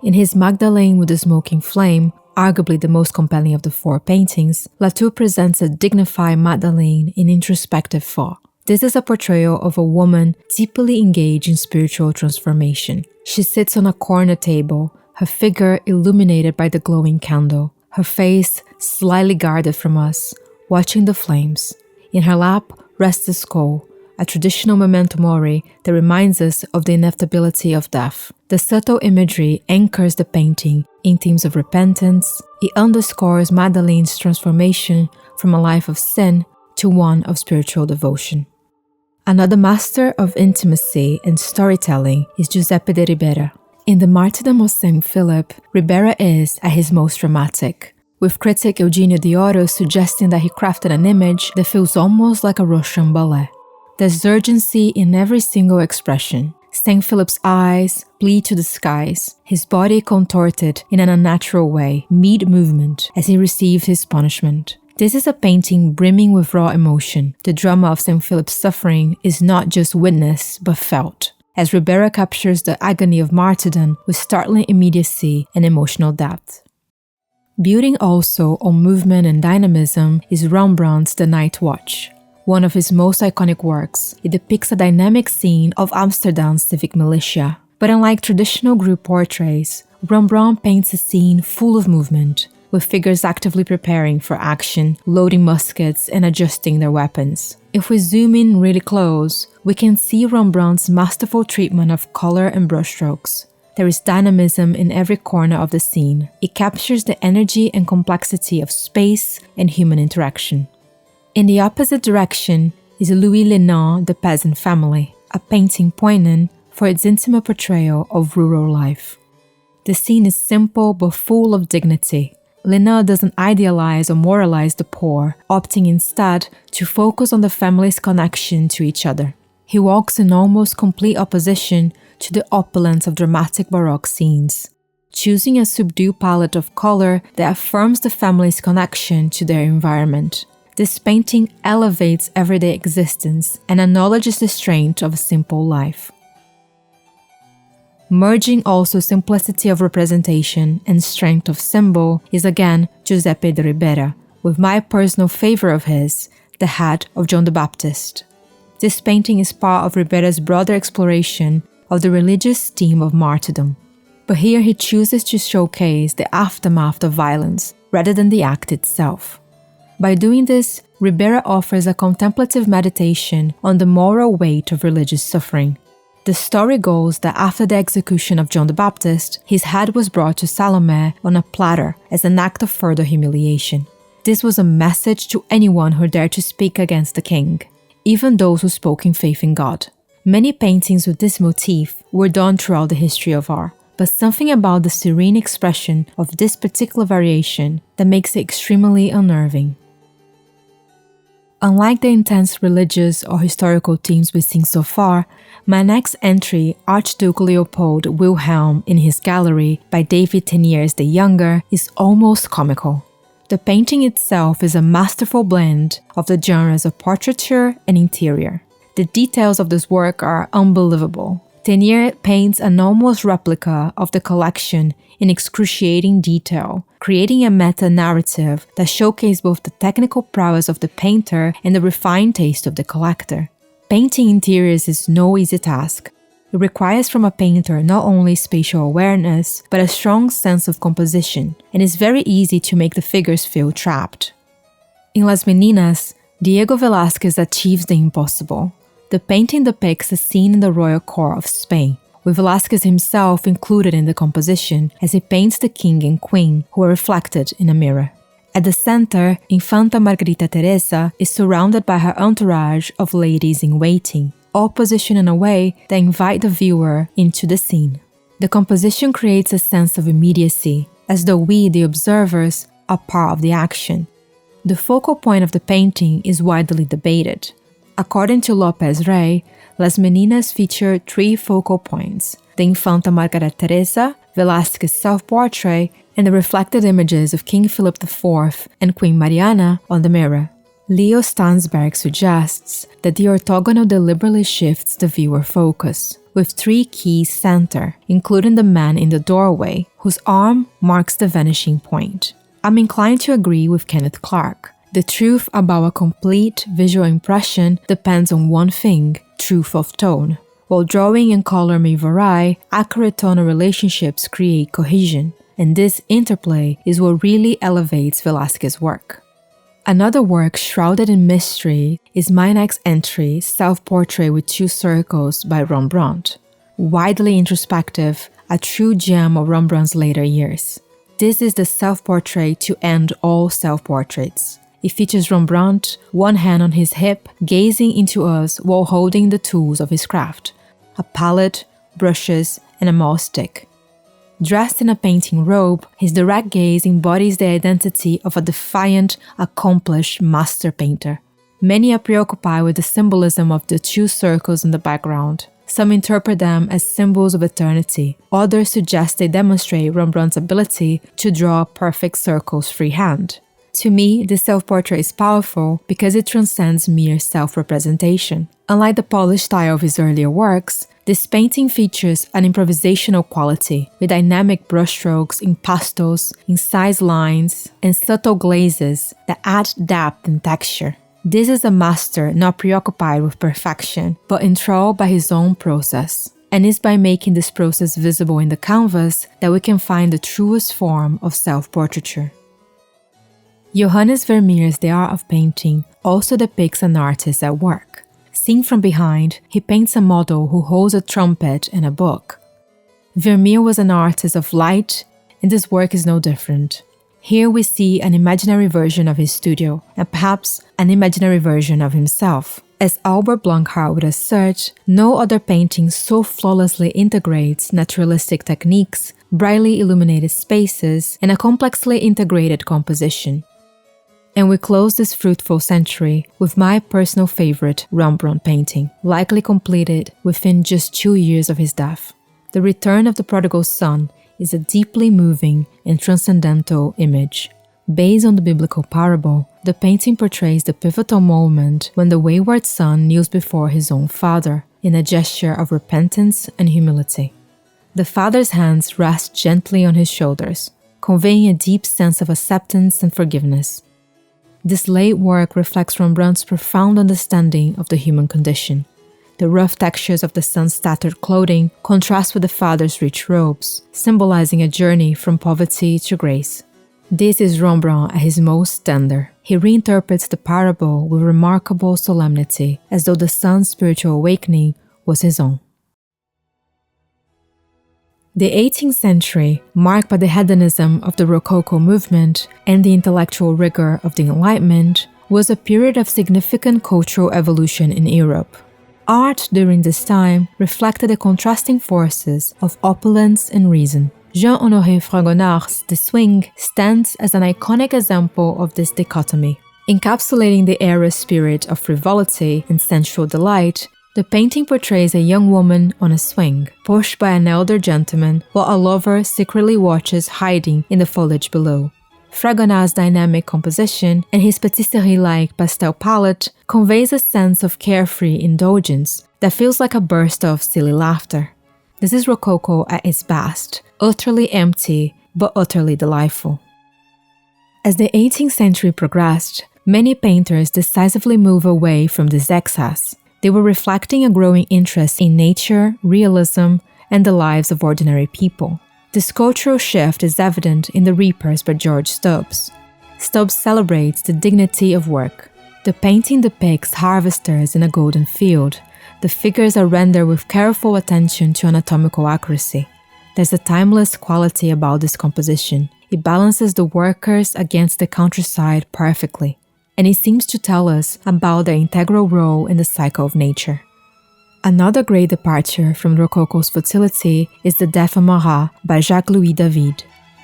In his Magdalene with the Smoking Flame, arguably the most compelling of the four paintings, Latour presents a dignified Magdalene in introspective thought. This is a portrayal of a woman deeply engaged in spiritual transformation. She sits on a corner table, her figure illuminated by the glowing candle, her face slightly guarded from us, watching the flames. In her lap rests the skull, a traditional memento mori that reminds us of the inevitability of death. The subtle imagery anchors the painting in themes of repentance. It underscores Magdalene's transformation from a life of sin to one of spiritual devotion. Another master of intimacy and storytelling is Giuseppe de Ribera. In the Martyrdom of St. Philip, Ribera is at his most dramatic, with critic Eugenio de Oro suggesting that he crafted an image that feels almost like a Russian ballet. There's urgency in every single expression. St. Philip's eyes bleed to the skies, his body contorted in an unnatural way, mid-movement, as he received his punishment. This is a painting brimming with raw emotion. The drama of St. Philip's suffering is not just witnessed, but felt, as Ribera captures the agony of martyrdom with startling immediacy and emotional depth. Building also on movement and dynamism is Rembrandt's The Night Watch. One of his most iconic works, it depicts a dynamic scene of Amsterdam's civic militia. But unlike traditional group portraits, Rembrandt paints a scene full of movement, with figures actively preparing for action, loading muskets, and adjusting their weapons. If we zoom in really close, we can see Rembrandt's masterful treatment of color and brushstrokes. There is dynamism in every corner of the scene. It captures the energy and complexity of space and human interaction. In the opposite direction is Louis Lenain, The Peasant Family, a painting poignant for its intimate portrayal of rural life. The scene is simple but full of dignity. Lenain doesn't idealize or moralize the poor, opting instead to focus on the family's connection to each other. He walks in almost complete opposition to the opulence of dramatic Baroque scenes, choosing a subdued palette of color that affirms the family's connection to their environment. This painting elevates everyday existence and acknowledges the strength of a simple life. Merging also simplicity of representation and strength of symbol is again Giuseppe de Ribera, with my personal favorite of his, the head of John the Baptist. This painting is part of Ribera's broader exploration of the religious theme of martyrdom. But here he chooses to showcase the aftermath of violence, rather than the act itself. By doing this, Ribera offers a contemplative meditation on the moral weight of religious suffering. The story goes that after the execution of John the Baptist, his head was brought to Salome on a platter as an act of further humiliation. This was a message to anyone who dared to speak against the king, even those who spoke in faith in God. Many paintings with this motif were done throughout the history of art, but something about the serene expression of this particular variation that makes it extremely unnerving. Unlike the intense religious or historical themes we've seen so far, my next entry, Archduke Leopold Wilhelm in his gallery by David Teniers the Younger, is almost comical. The painting itself is a masterful blend of the genres of portraiture and interior. The details of this work are unbelievable. Teniers paints an almost replica of the collection in excruciating detail, creating a meta-narrative that showcases both the technical prowess of the painter and the refined taste of the collector. Painting interiors is no easy task. It requires from a painter not only spatial awareness, but a strong sense of composition, and it's very easy to make the figures feel trapped. In Las Meninas, Diego Velázquez achieves the impossible. The painting depicts a scene in the royal court of Spain, with Velázquez himself included in the composition as he paints the king and queen who are reflected in a mirror. At the center, Infanta Margarita Teresa is surrounded by her entourage of ladies in waiting, all positioned in a way that invite the viewer into the scene. The composition creates a sense of immediacy, as though we, the observers, are part of the action. The focal point of the painting is widely debated. According to López Rey, Las Meninas feature 3 focal points: the Infanta Margarita Teresa, Velázquez's self-portrait, and the reflected images of King Philip IV and Queen Mariana on the mirror. Leo Stansberg suggests that the orthogonal deliberately shifts the viewer focus, with 3 keys center, including the man in the doorway, whose arm marks the vanishing point. I'm inclined to agree with Kenneth Clark. The truth about a complete visual impression depends on one thing: truth of tone. While drawing and color may vary, accurate tonal relationships create cohesion, and this interplay is what really elevates Velázquez's work. Another work shrouded in mystery is my next entry, Self-Portrait with 2 Circles by Rembrandt. Widely introspective, a true gem of Rembrandt's later years. This is the self-portrait to end all self-portraits. It features Rembrandt, one hand on his hip, gazing into us while holding the tools of his craft: a palette, brushes, and a maul stick. Dressed in a painting robe, his direct gaze embodies the identity of a defiant, accomplished master painter. Many are preoccupied with the symbolism of the 2 circles in the background. Some interpret them as symbols of eternity. Others suggest they demonstrate Rembrandt's ability to draw perfect circles freehand. To me, this self-portrait is powerful because it transcends mere self-representation. Unlike the polished style of his earlier works, this painting features an improvisational quality, with dynamic brushstrokes in pastels, incised lines, and subtle glazes that add depth and texture. This is a master not preoccupied with perfection, but enthralled by his own process. And it's by making this process visible in the canvas that we can find the truest form of self-portraiture. Johannes Vermeer's The Art of Painting also depicts an artist at work. Seen from behind, he paints a model who holds a trumpet and a book. Vermeer was an artist of light, and this work is no different. Here we see an imaginary version of his studio, and perhaps an imaginary version of himself. As Albert Blanchard would assert, no other painting so flawlessly integrates naturalistic techniques, brightly illuminated spaces, and a complexly integrated composition. And we close this fruitful century with my personal favorite Rembrandt painting, likely completed within just 2 years of his death. The Return of the Prodigal Son is a deeply moving and transcendental image. Based on the biblical parable, the painting portrays the pivotal moment when the wayward son kneels before his own father in a gesture of repentance and humility. The father's hands rest gently on his shoulders, conveying a deep sense of acceptance and forgiveness. This late work reflects Rembrandt's profound understanding of the human condition. The rough textures of the son's tattered clothing contrast with the father's rich robes, symbolizing a journey from poverty to grace. This is Rembrandt at his most tender. He reinterprets the parable with remarkable solemnity, as though the son's spiritual awakening was his own. The 18th century, marked by the hedonism of the Rococo movement and the intellectual rigor of the Enlightenment, was a period of significant cultural evolution in Europe. Art during this time reflected the contrasting forces of opulence and reason. Jean-Honoré Fragonard's The Swing stands as an iconic example of this dichotomy. Encapsulating the era's spirit of frivolity and sensual delight, the painting portrays a young woman on a swing, pushed by an elder gentleman, while a lover secretly watches hiding in the foliage below. Fragonard's dynamic composition and his patisserie-like pastel palette conveys a sense of carefree indulgence that feels like a burst of silly laughter. This is Rococo at its best, utterly empty but utterly delightful. As the 18th century progressed, many painters decisively moved away from this excess. They were reflecting a growing interest in nature, realism, and the lives of ordinary people. This cultural shift is evident in The Reapers by George Stubbs. Stubbs celebrates the dignity of work. The painting depicts harvesters in a golden field. The figures are rendered with careful attention to anatomical accuracy. There's a timeless quality about this composition. It balances the workers against the countryside perfectly, and it seems to tell us about their integral role in the cycle of nature. Another great departure from Rococo's fertility is The Death of Marat by Jacques-Louis David.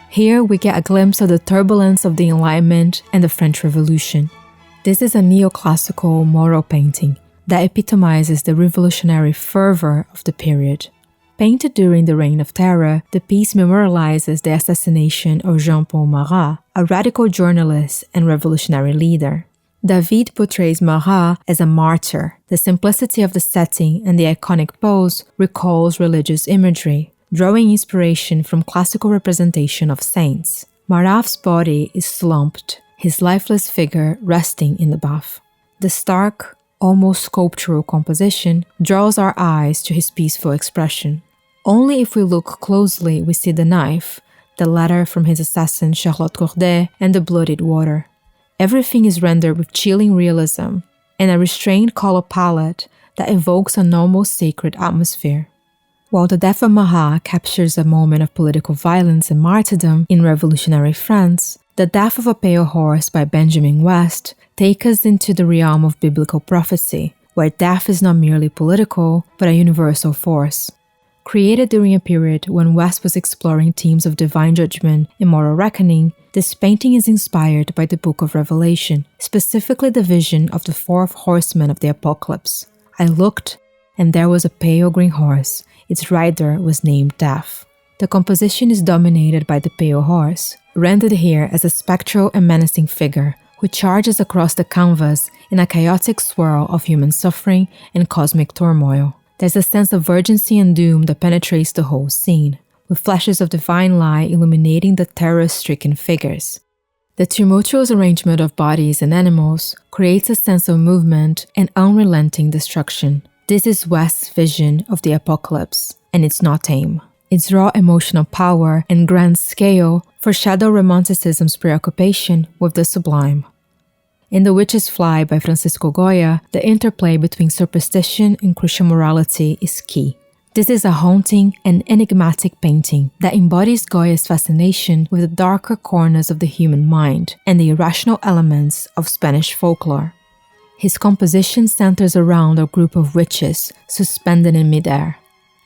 Here we get a glimpse of the turbulence of the Enlightenment and the French Revolution. This is a neoclassical moral painting that epitomizes the revolutionary fervor of the period. Painted during the Reign of Terror, the piece memorializes the assassination of Jean-Paul Marat, a radical journalist and revolutionary leader. David portrays Marat as a martyr. The simplicity of the setting and the iconic pose recalls religious imagery, drawing inspiration from classical representation of saints. Marat's body is slumped, his lifeless figure resting in the bath. The stark, almost sculptural composition draws our eyes to his peaceful expression. Only if we look closely we see the knife, the letter from his assassin Charlotte Corday, and the bloodied water. Everything is rendered with chilling realism and a restrained color palette that evokes an almost sacred atmosphere. While The Death of Marat captures a moment of political violence and martyrdom in revolutionary France, The Death of a Pale Horse by Benjamin West takes us into the realm of biblical prophecy, where death is not merely political, but a universal force. Created during a period when West was exploring themes of divine judgment and moral reckoning, this painting is inspired by the Book of Revelation, specifically the vision of the fourth horseman of the apocalypse. I looked, and there was a pale green horse. Its rider was named Death. The composition is dominated by the pale horse, rendered here as a spectral and menacing figure who charges across the canvas in a chaotic swirl of human suffering and cosmic turmoil. There's a sense of urgency and doom that penetrates the whole scene, with flashes of divine light illuminating the terror-stricken figures. The tumultuous arrangement of bodies and animals creates a sense of movement and unrelenting destruction. This is West's vision of the apocalypse, and it's not tame. Its raw emotional power and grand scale foreshadow Romanticism's preoccupation with the sublime. In The Witch's Fly by Francisco Goya, the interplay between superstition and Christian morality is key. This is a haunting and enigmatic painting that embodies Goya's fascination with the darker corners of the human mind and the irrational elements of Spanish folklore. His composition centers around a group of witches suspended in midair.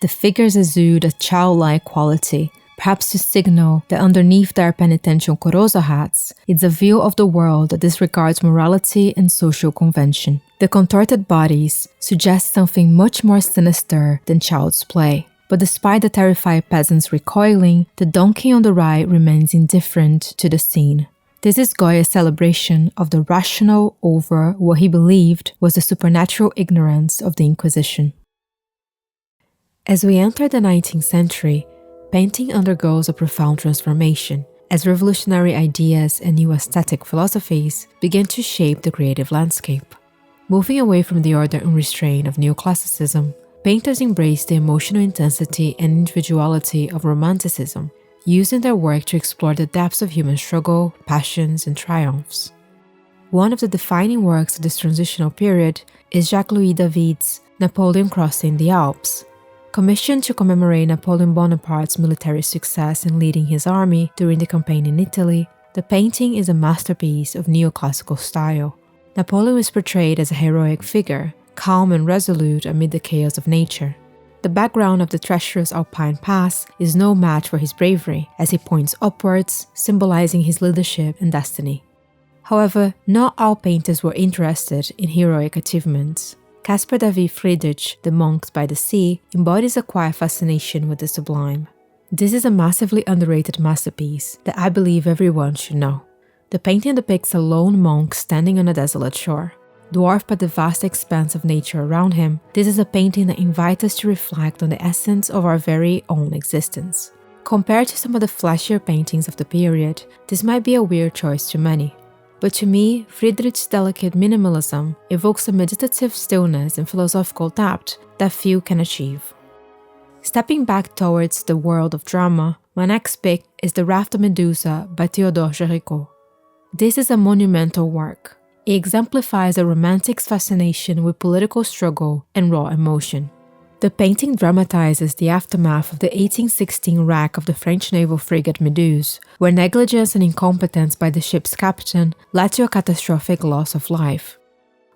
The figures exude a childlike quality, perhaps to signal that underneath their penitential coroza hats is a view of the world that disregards morality and social convention. The contorted bodies suggest something much more sinister than child's play. But despite the terrified peasants recoiling, the donkey on the right remains indifferent to the scene. This is Goya's celebration of the rational over what he believed was the supernatural ignorance of the Inquisition. As we enter the 19th century, painting undergoes a profound transformation as revolutionary ideas and new aesthetic philosophies begin to shape the creative landscape. Moving away from the order and restraint of neoclassicism, painters embrace the emotional intensity and individuality of Romanticism. using their work to explore the depths of human struggle, passions, and triumphs. One of the defining works of this transitional period is Jacques-Louis David's Napoleon Crossing the Alps. Commissioned to commemorate Napoleon Bonaparte's military success in leading his army during the campaign in Italy, the painting is a masterpiece of neoclassical style. Napoleon is portrayed as a heroic figure, calm and resolute amid the chaos of nature. The background of the treacherous Alpine pass is no match for his bravery, as he points upwards, symbolizing his leadership and destiny. However, not all painters were interested in heroic achievements. Caspar David Friedrich, The Monks by the Sea, embodies a quiet fascination with the sublime. This is a massively underrated masterpiece that I believe everyone should know. The painting depicts a lone monk standing on a desolate shore. Dwarfed by the vast expanse of nature around him, this is a painting that invites us to reflect on the essence of our very own existence. Compared to some of the flashier paintings of the period, this might be a weird choice to many. But to me, Friedrich's delicate minimalism evokes a meditative stillness and philosophical depth that few can achieve. Stepping back towards the world of drama, my next pick is The Raft of Medusa by Théodore Géricault. This is a monumental work. It exemplifies a romantic's fascination with political struggle and raw emotion. The painting dramatizes the aftermath of the 1816 wreck of the French naval frigate Méduse, where negligence and incompetence by the ship's captain led to a catastrophic loss of life.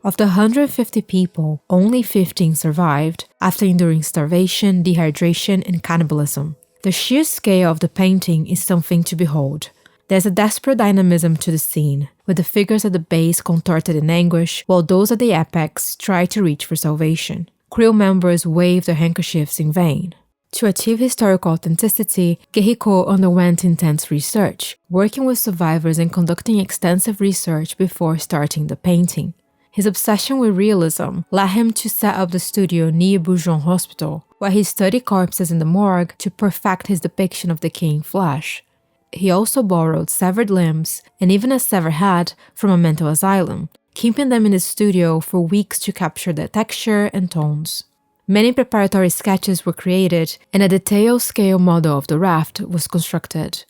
Of the 150 people, only 15 survived after enduring starvation, dehydration, and cannibalism. The sheer scale of the painting is something to behold. There's a desperate dynamism to the scene, with the figures at the base contorted in anguish, while those at the apex try to reach for salvation. Crew members wave their handkerchiefs in vain. To achieve historical authenticity, Géricault underwent intense research, working with survivors and conducting extensive research before starting the painting. His obsession with realism led him to set up the studio near Bourgoin Hospital, where he studied corpses in the morgue to perfect his depiction of decaying flesh. He also borrowed severed limbs and even a severed head from a mental asylum, keeping them in the studio for weeks to capture their texture and tones. Many preparatory sketches were created, and a detailed scale model of the raft was constructed.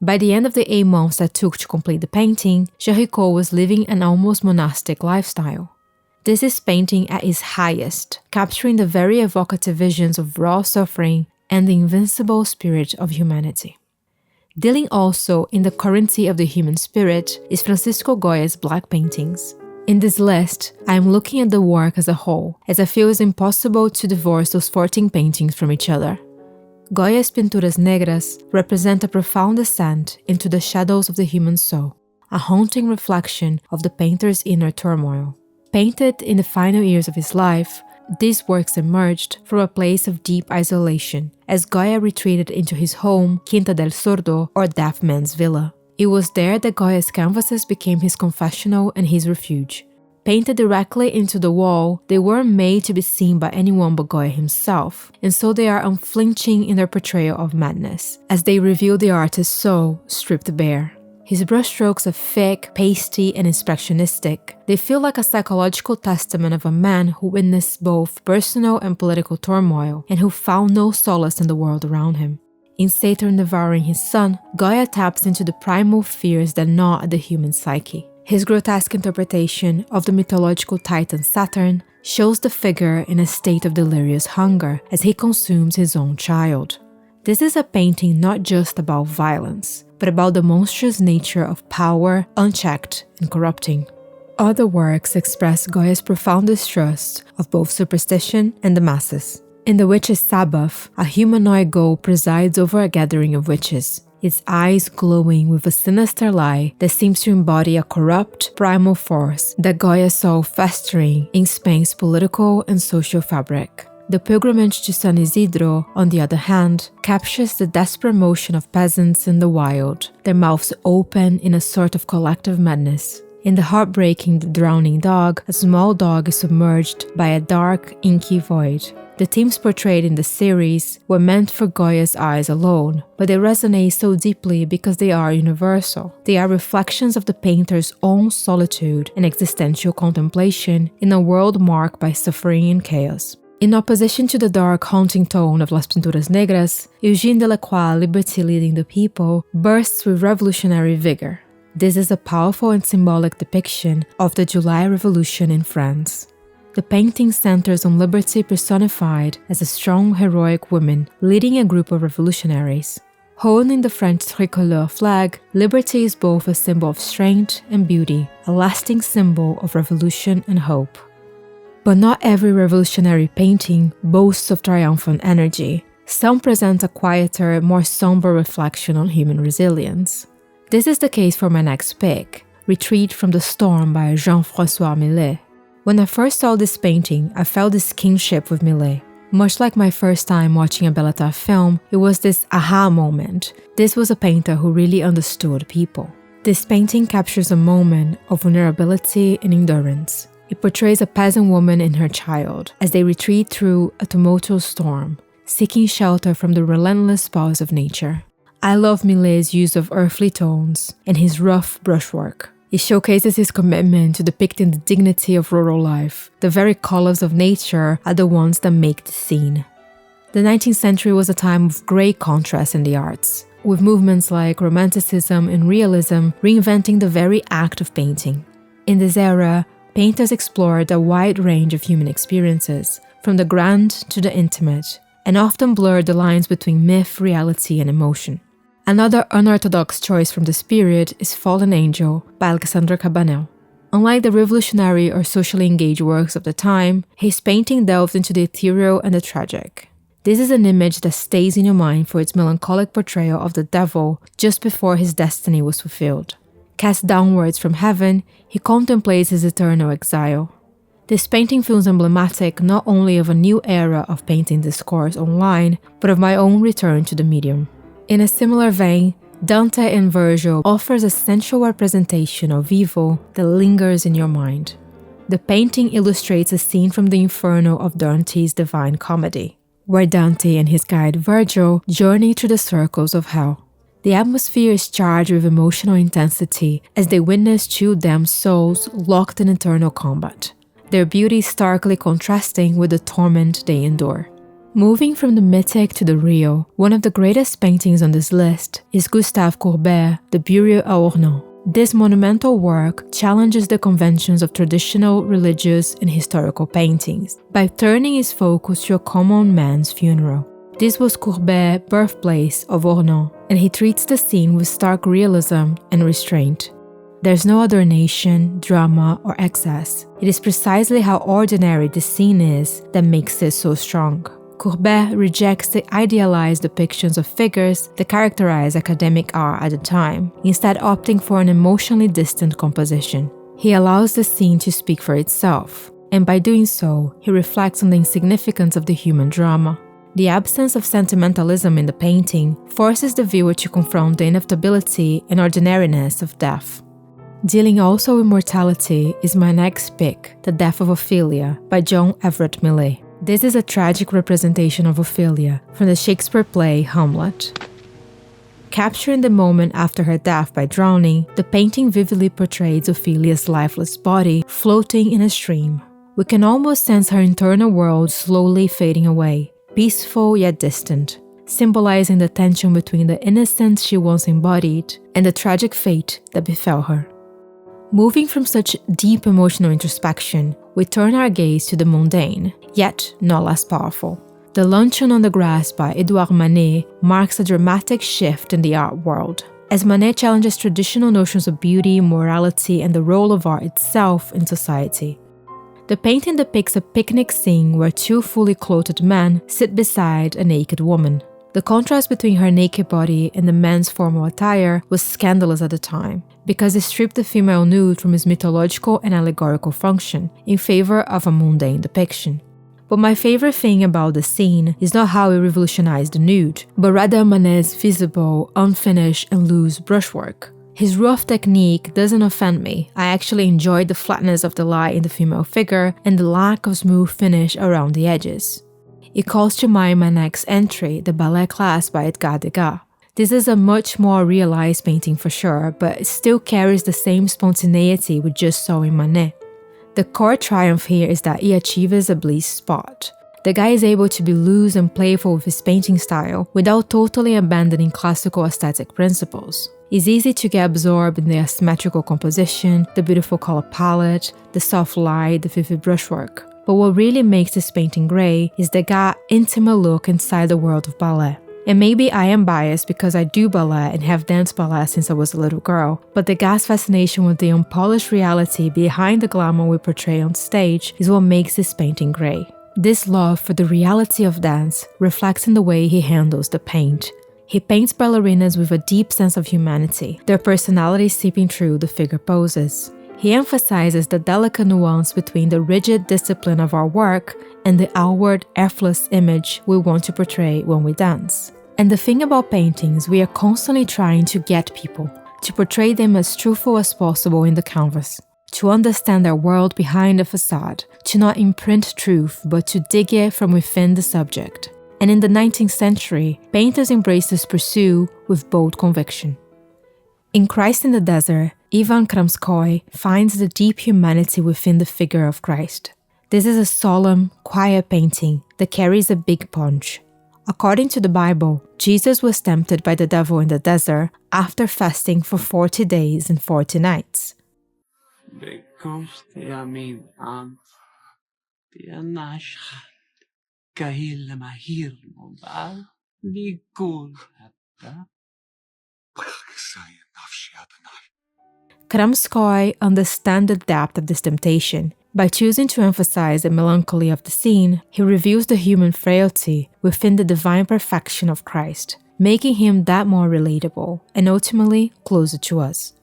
By the end of the 8 months that took to complete the painting, Géricault was living an almost monastic lifestyle. This is painting at its highest, capturing the very evocative visions of raw suffering and the invincible spirit of humanity. Dealing also in the currency of the human spirit is Francisco Goya's black paintings. In this list, I am looking at the work as a whole, as I feel it's impossible to divorce those 14 paintings from each other. Goya's Pinturas Negras represent a profound descent into the shadows of the human soul, a haunting reflection of the painter's inner turmoil. Painted in the final years of his life, these works emerged from a place of deep isolation, as Goya retreated into his home, Quinta del Sordo, or Deaf Man's Villa. It was there that Goya's canvases became his confessional and his refuge. Painted directly into the wall, they weren't made to be seen by anyone but Goya himself, and so they are unflinching in their portrayal of madness, as they reveal the artist's soul stripped bare. His brushstrokes are thick, pasty, and expressionistic. They feel like a psychological testament of a man who witnessed both personal and political turmoil, and who found no solace in the world around him. In Saturn devouring his son, Goya taps into the primal fears that gnaw at the human psyche. His grotesque interpretation of the mythological titan Saturn shows the figure in a state of delirious hunger as he consumes his own child. This is a painting not just about violence, but about the monstrous nature of power, unchecked and corrupting. Other works express Goya's profound distrust of both superstition and the masses. In The Witch's Sabbath, a humanoid ghoul presides over a gathering of witches, its eyes glowing with a sinister light that seems to embody a corrupt, primal force that Goya saw festering in Spain's political and social fabric. The Pilgrimage to San Isidro, on the other hand, captures the desperate motion of peasants in the wild, their mouths open in a sort of collective madness. In the heartbreaking The Drowning Dog, a small dog is submerged by a dark, inky void. The themes portrayed in the series were meant for Goya's eyes alone, but they resonate so deeply because they are universal. They are reflections of the painter's own solitude and existential contemplation in a world marked by suffering and chaos. In opposition to the dark, haunting tone of Las Pinturas Negras, Eugène Delacroix' Liberty Leading the People bursts with revolutionary vigor. This is a powerful and symbolic depiction of the July Revolution in France. The painting centers on liberty personified as a strong, heroic woman leading a group of revolutionaries. Holding the French tricolore flag, liberty is both a symbol of strength and beauty, a lasting symbol of revolution and hope. But not every revolutionary painting boasts of triumphant energy. Some present a quieter, more somber reflection on human resilience. This is the case for my next pick, Retreat from the Storm by Jean-François Millet. When I first saw this painting, I felt this kinship with Millet. Much like my first time watching a Belle État film, it was this aha moment. This was a painter who really understood people. This painting captures a moment of vulnerability and endurance. It portrays a peasant woman and her child as they retreat through a tumultuous storm, seeking shelter from the relentless powers of nature. I love Millet's use of earthly tones and his rough brushwork. It showcases his commitment to depicting the dignity of rural life. The very colors of nature are the ones that make the scene. The 19th century was a time of great contrast in the arts, with movements like Romanticism and Realism reinventing the very act of painting. In this era, painters explored a wide range of human experiences, from the grand to the intimate, and often blurred the lines between myth, reality, and emotion. Another unorthodox choice from this period is Fallen Angel by Alexandre Cabanel. Unlike the revolutionary or socially engaged works of the time, his painting delves into the ethereal and the tragic. This is an image that stays in your mind for its melancholic portrayal of the devil just before his destiny was fulfilled. Cast downwards from heaven, he contemplates his eternal exile. This painting feels emblematic not only of a new era of painting discourse online, but of my own return to the medium. In a similar vein, Dante and Virgil offers a sensual representation of evil that lingers in your mind. The painting illustrates a scene from the Inferno of Dante's Divine Comedy, where Dante and his guide Virgil journey through the circles of hell. The atmosphere is charged with emotional intensity as they witness two damned souls locked in eternal combat, their beauty starkly contrasting with the torment they endure. Moving from the mythic to the real, one of the greatest paintings on this list is Gustave Courbet's The Burial à Ornans. This monumental work challenges the conventions of traditional religious and historical paintings by turning its focus to a common man's funeral. This was Courbet's birthplace of Ornans, and he treats the scene with stark realism and restraint. There's no adornation, drama, or excess. It is precisely how ordinary the scene is that makes it so strong. Courbet rejects the idealized depictions of figures that characterize academic art at the time, instead opting for an emotionally distant composition. He allows the scene to speak for itself, and by doing so, he reflects on the insignificance of the human drama. The absence of sentimentalism in the painting forces the viewer to confront the inevitability and ordinariness of death. Dealing also with mortality is my next pick, The Death of Ophelia by John Everett Millais. This is a tragic representation of Ophelia from the Shakespeare play Hamlet. Capturing the moment after her death by drowning, the painting vividly portrays Ophelia's lifeless body floating in a stream. We can almost sense her internal world slowly fading away, peaceful yet distant, symbolizing the tension between the innocence she once embodied and the tragic fate that befell her. Moving from such deep emotional introspection, we turn our gaze to the mundane, yet not less powerful. The Luncheon on the Grass by Edouard Manet marks a dramatic shift in the art world, as Manet challenges traditional notions of beauty, morality, and the role of art itself in society. The painting depicts a picnic scene where two fully clothed men sit beside a naked woman. The contrast between her naked body and the man's formal attire was scandalous at the time, because it stripped the female nude from its mythological and allegorical function in favor of a mundane depiction. But my favorite thing about the scene is not how it revolutionized the nude, but rather Manet's visible, unfinished, and loose brushwork. His rough technique doesn't offend me. I actually enjoyed the flatness of the light in the female figure and the lack of smooth finish around the edges. It calls to mind my next entry, The Ballet Class by Edgar Degas. This is a much more realized painting for sure, but it still carries the same spontaneity we just saw in Manet. The core triumph here is that he achieves a bliss spot. The guy is able to be loose and playful with his painting style without totally abandoning classical aesthetic principles. It's easy to get absorbed in the asymmetrical composition, the beautiful color palette, the soft light, the vivid brushwork. But what really makes this painting great is the guy's intimate look inside the world of ballet. And maybe I am biased because I do ballet and have danced ballet since I was a little girl, but the guy's fascination with the unpolished reality behind the glamour we portray on stage is what makes this painting great. This love for the reality of dance reflects in the way he handles the paint. He paints ballerinas with a deep sense of humanity, their personality seeping through the figure poses. He emphasizes the delicate nuance between the rigid discipline of our work and the outward, effortless image we want to portray when we dance. And the thing about paintings, we are constantly trying to get people, to portray them as truthful as possible in the canvas, to understand their world behind the facade, to not imprint truth but to dig it from within the subject. And in the 19th century, painters embraced this pursuit with bold conviction. In Christ in the Desert, Ivan Kramskoy finds the deep humanity within the figure of Christ. This is a solemn, quiet painting that carries a big punch. According to the Bible, Jesus was tempted by the devil in the desert after fasting for 40 days and 40 nights. Kramskoy understands the depth of this temptation. By choosing to emphasize the melancholy of the scene, he reveals the human frailty within the divine perfection of Christ, making him that more relatable and ultimately closer to us.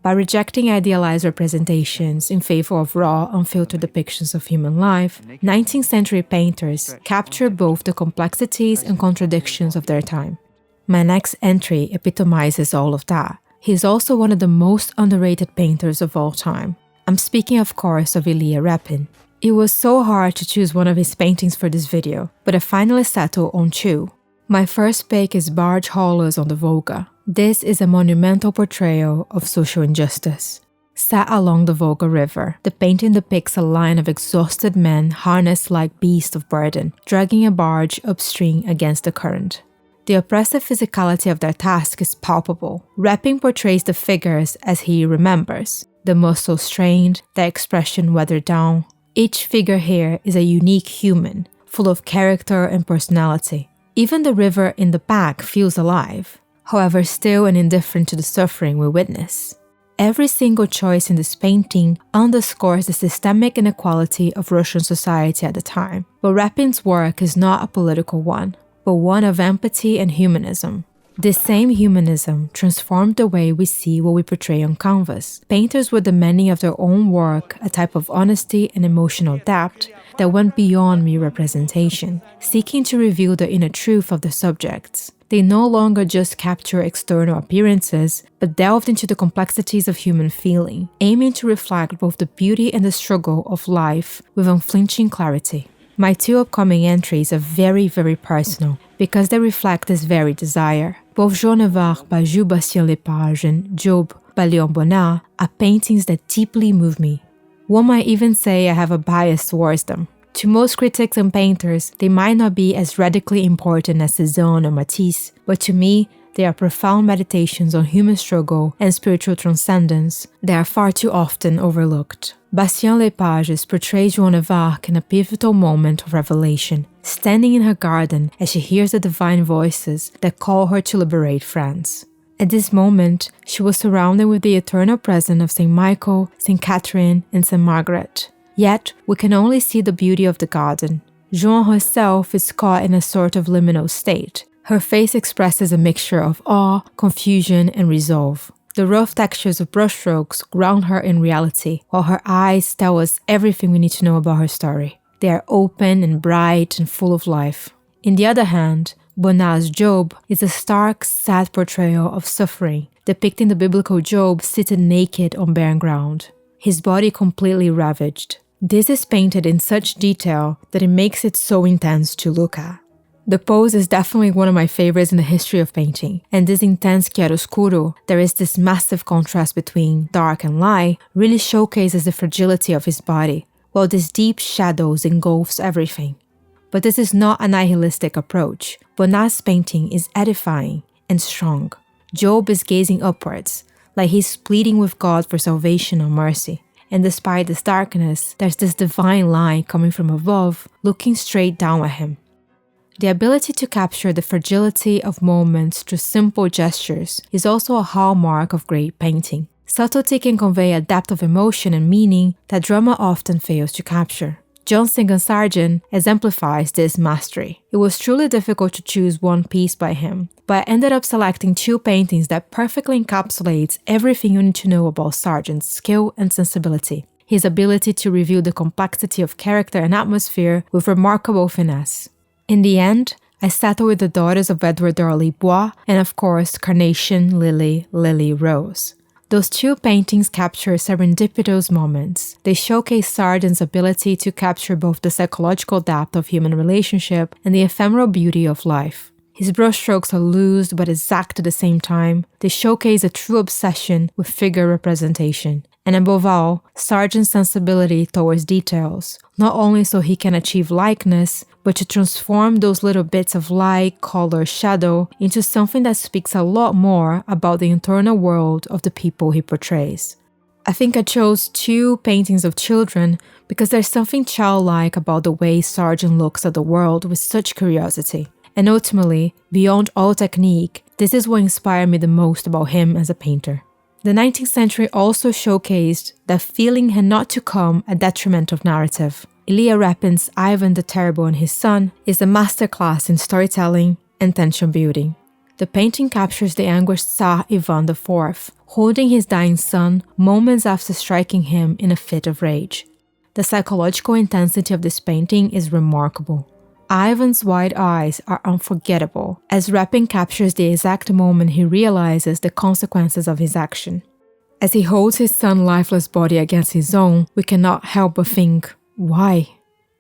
By rejecting idealized representations in favor of raw, unfiltered depictions of human life, 19th century painters capture both the complexities and contradictions of their time. My next entry epitomizes all of that. He is also one of the most underrated painters of all time. I'm speaking, of course, of Ilya Repin. It was so hard to choose one of his paintings for this video, but I finally settled on two. My first pick is Barge Haulers on the Volga. This is a monumental portrayal of social injustice. Set along the Volga River, the painting depicts a line of exhausted men harnessed like beasts of burden, dragging a barge upstream against the current. The oppressive physicality of their task is palpable. Repin portrays the figures as he remembers, the muscles strained, their expression weathered down. Each figure here is a unique human, full of character and personality. Even the river in the back feels alive, however still and indifferent to the suffering we witness. Every single choice in this painting underscores the systemic inequality of Russian society at the time, but Repin's work is not a political one, but one of empathy and humanism. This same humanism transformed the way we see what we portray on canvas. Painters were demanding of their own work a type of honesty and emotional depth that went beyond mere representation, seeking to reveal the inner truth of the subjects. They no longer just capture external appearances, but delved into the complexities of human feeling, aiming to reflect both the beauty and the struggle of life with unflinching clarity. My two upcoming entries are very, very personal because they reflect this very desire. Both Joan of Arc by Jules Bastien Lepage and Job by Léon Bonnat are paintings that deeply move me. One might even say I have a bias towards them. To most critics and painters, they might not be as radically important as Cézanne or Matisse, but to me, they are profound meditations on human struggle and spiritual transcendence that are far too often overlooked. Bastien Lepage portrays Joan of Arc in a pivotal moment of revelation, standing in her garden as she hears the divine voices that call her to liberate France. At this moment, she was surrounded with the eternal presence of St. Michael, St. Catherine, and St. Margaret. Yet, we can only see the beauty of the garden. Joan herself is caught in a sort of liminal state. Her face expresses a mixture of awe, confusion, and resolve. The rough textures of brushstrokes ground her in reality, while her eyes tell us everything we need to know about her story. They are open and bright and full of life. On the other hand, Bonnat's Job is a stark, sad portrayal of suffering, depicting the biblical Job seated naked on barren ground, his body completely ravaged. This is painted in such detail that it makes it so intense to look at. The pose is definitely one of my favorites in the history of painting, and this intense chiaroscuro, there is this massive contrast between dark and light, really showcases the fragility of his body, while this deep shadows engulfs everything. But this is not a nihilistic approach. Bonnat's painting is edifying and strong. Job is gazing upwards, like he's pleading with God for salvation or mercy. And despite this darkness, there's this divine light coming from above, looking straight down at him. The ability to capture the fragility of moments through simple gestures is also a hallmark of great painting. Subtlety can convey a depth of emotion and meaning that drama often fails to capture. John Singer Sargent exemplifies this mastery. It was truly difficult to choose one piece by him, but I ended up selecting two paintings that perfectly encapsulates everything you need to know about Sargent's skill and sensibility. His ability to reveal the complexity of character and atmosphere with remarkable finesse. In the end, I settled with the daughters of Edward Darley Bois and of course Carnation, Lily, Lily, Rose. Those two paintings capture serendipitous moments. They showcase Sargent's ability to capture both the psychological depth of human relationship and the ephemeral beauty of life. His brushstrokes are loose but exact at the same time. They showcase a true obsession with figure representation. And above all, Sargent's sensibility towards details, not only so he can achieve likeness, but to transform those little bits of light, color, shadow into something that speaks a lot more about the internal world of the people he portrays. I think I chose two paintings of children because there's something childlike about the way Sargent looks at the world with such curiosity. And ultimately, beyond all technique, this is what inspired me the most about him as a painter. The 19th century also showcased that feeling had not to come at detriment of narrative. Ilya Repin's Ivan the Terrible and His Son is a masterclass in storytelling and tension building. The painting captures the anguished Tsar Ivan IV, holding his dying son moments after striking him in a fit of rage. The psychological intensity of this painting is remarkable. Ivan's wide eyes are unforgettable, as Repin captures the exact moment he realizes the consequences of his action. As he holds his son's lifeless body against his own, we cannot help but think, why?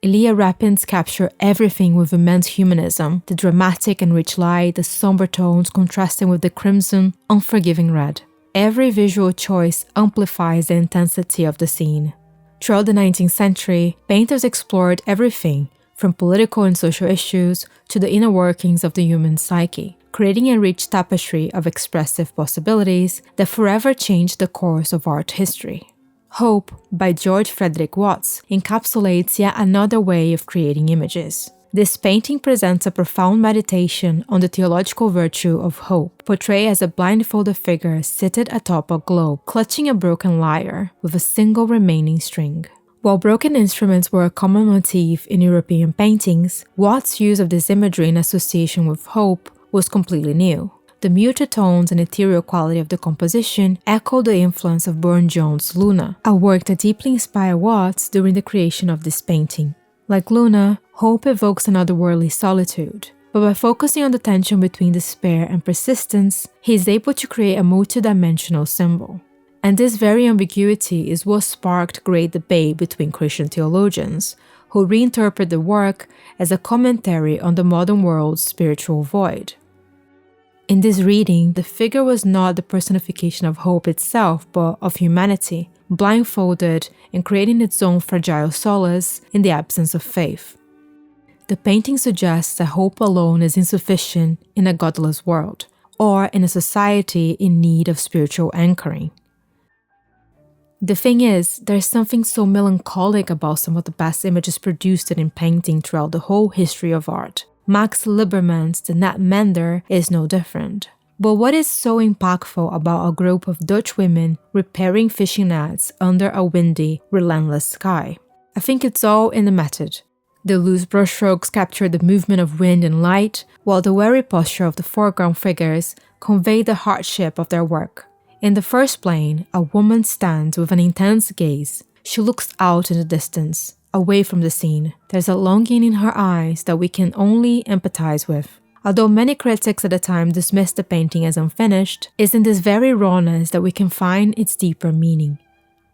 Ilya Repin's capture everything with immense humanism, the dramatic and rich light, the somber tones contrasting with the crimson, unforgiving red. Every visual choice amplifies the intensity of the scene. Throughout the 19th century, painters explored everything, from political and social issues to the inner workings of the human psyche, creating a rich tapestry of expressive possibilities that forever changed the course of art history. Hope, by George Frederick Watts, encapsulates yet another way of creating images. This painting presents a profound meditation on the theological virtue of hope, portrayed as a blindfolded figure seated atop a globe, clutching a broken lyre with a single remaining string. While broken instruments were a common motif in European paintings, Watts' use of this imagery in association with hope was completely new. The muted tones and ethereal quality of the composition echoed the influence of Burne-Jones' Luna, a work that deeply inspired Watts during the creation of this painting. Like Luna, hope evokes an otherworldly solitude, but by focusing on the tension between despair and persistence, he is able to create a multidimensional symbol. And this very ambiguity is what sparked great debate between Christian theologians, who reinterpret the work as a commentary on the modern world's spiritual void. In this reading, the figure was not the personification of hope itself, but of humanity, blindfolded and creating its own fragile solace in the absence of faith. The painting suggests that hope alone is insufficient in a godless world, or in a society in need of spiritual anchoring. The thing is, there's something so melancholic about some of the best images produced in painting throughout the whole history of art. Max Lieberman's The Net Mender is no different. But what is so impactful about a group of Dutch women repairing fishing nets under a windy, relentless sky? I think it's all in the method. The loose brushstrokes capture the movement of wind and light, while the weary posture of the foreground figures convey the hardship of their work. In the first plane, a woman stands with an intense gaze. She looks out in the distance, away from the scene. There's a longing in her eyes that we can only empathize with. Although many critics at the time dismissed the painting as unfinished, it's in this very rawness that we can find its deeper meaning.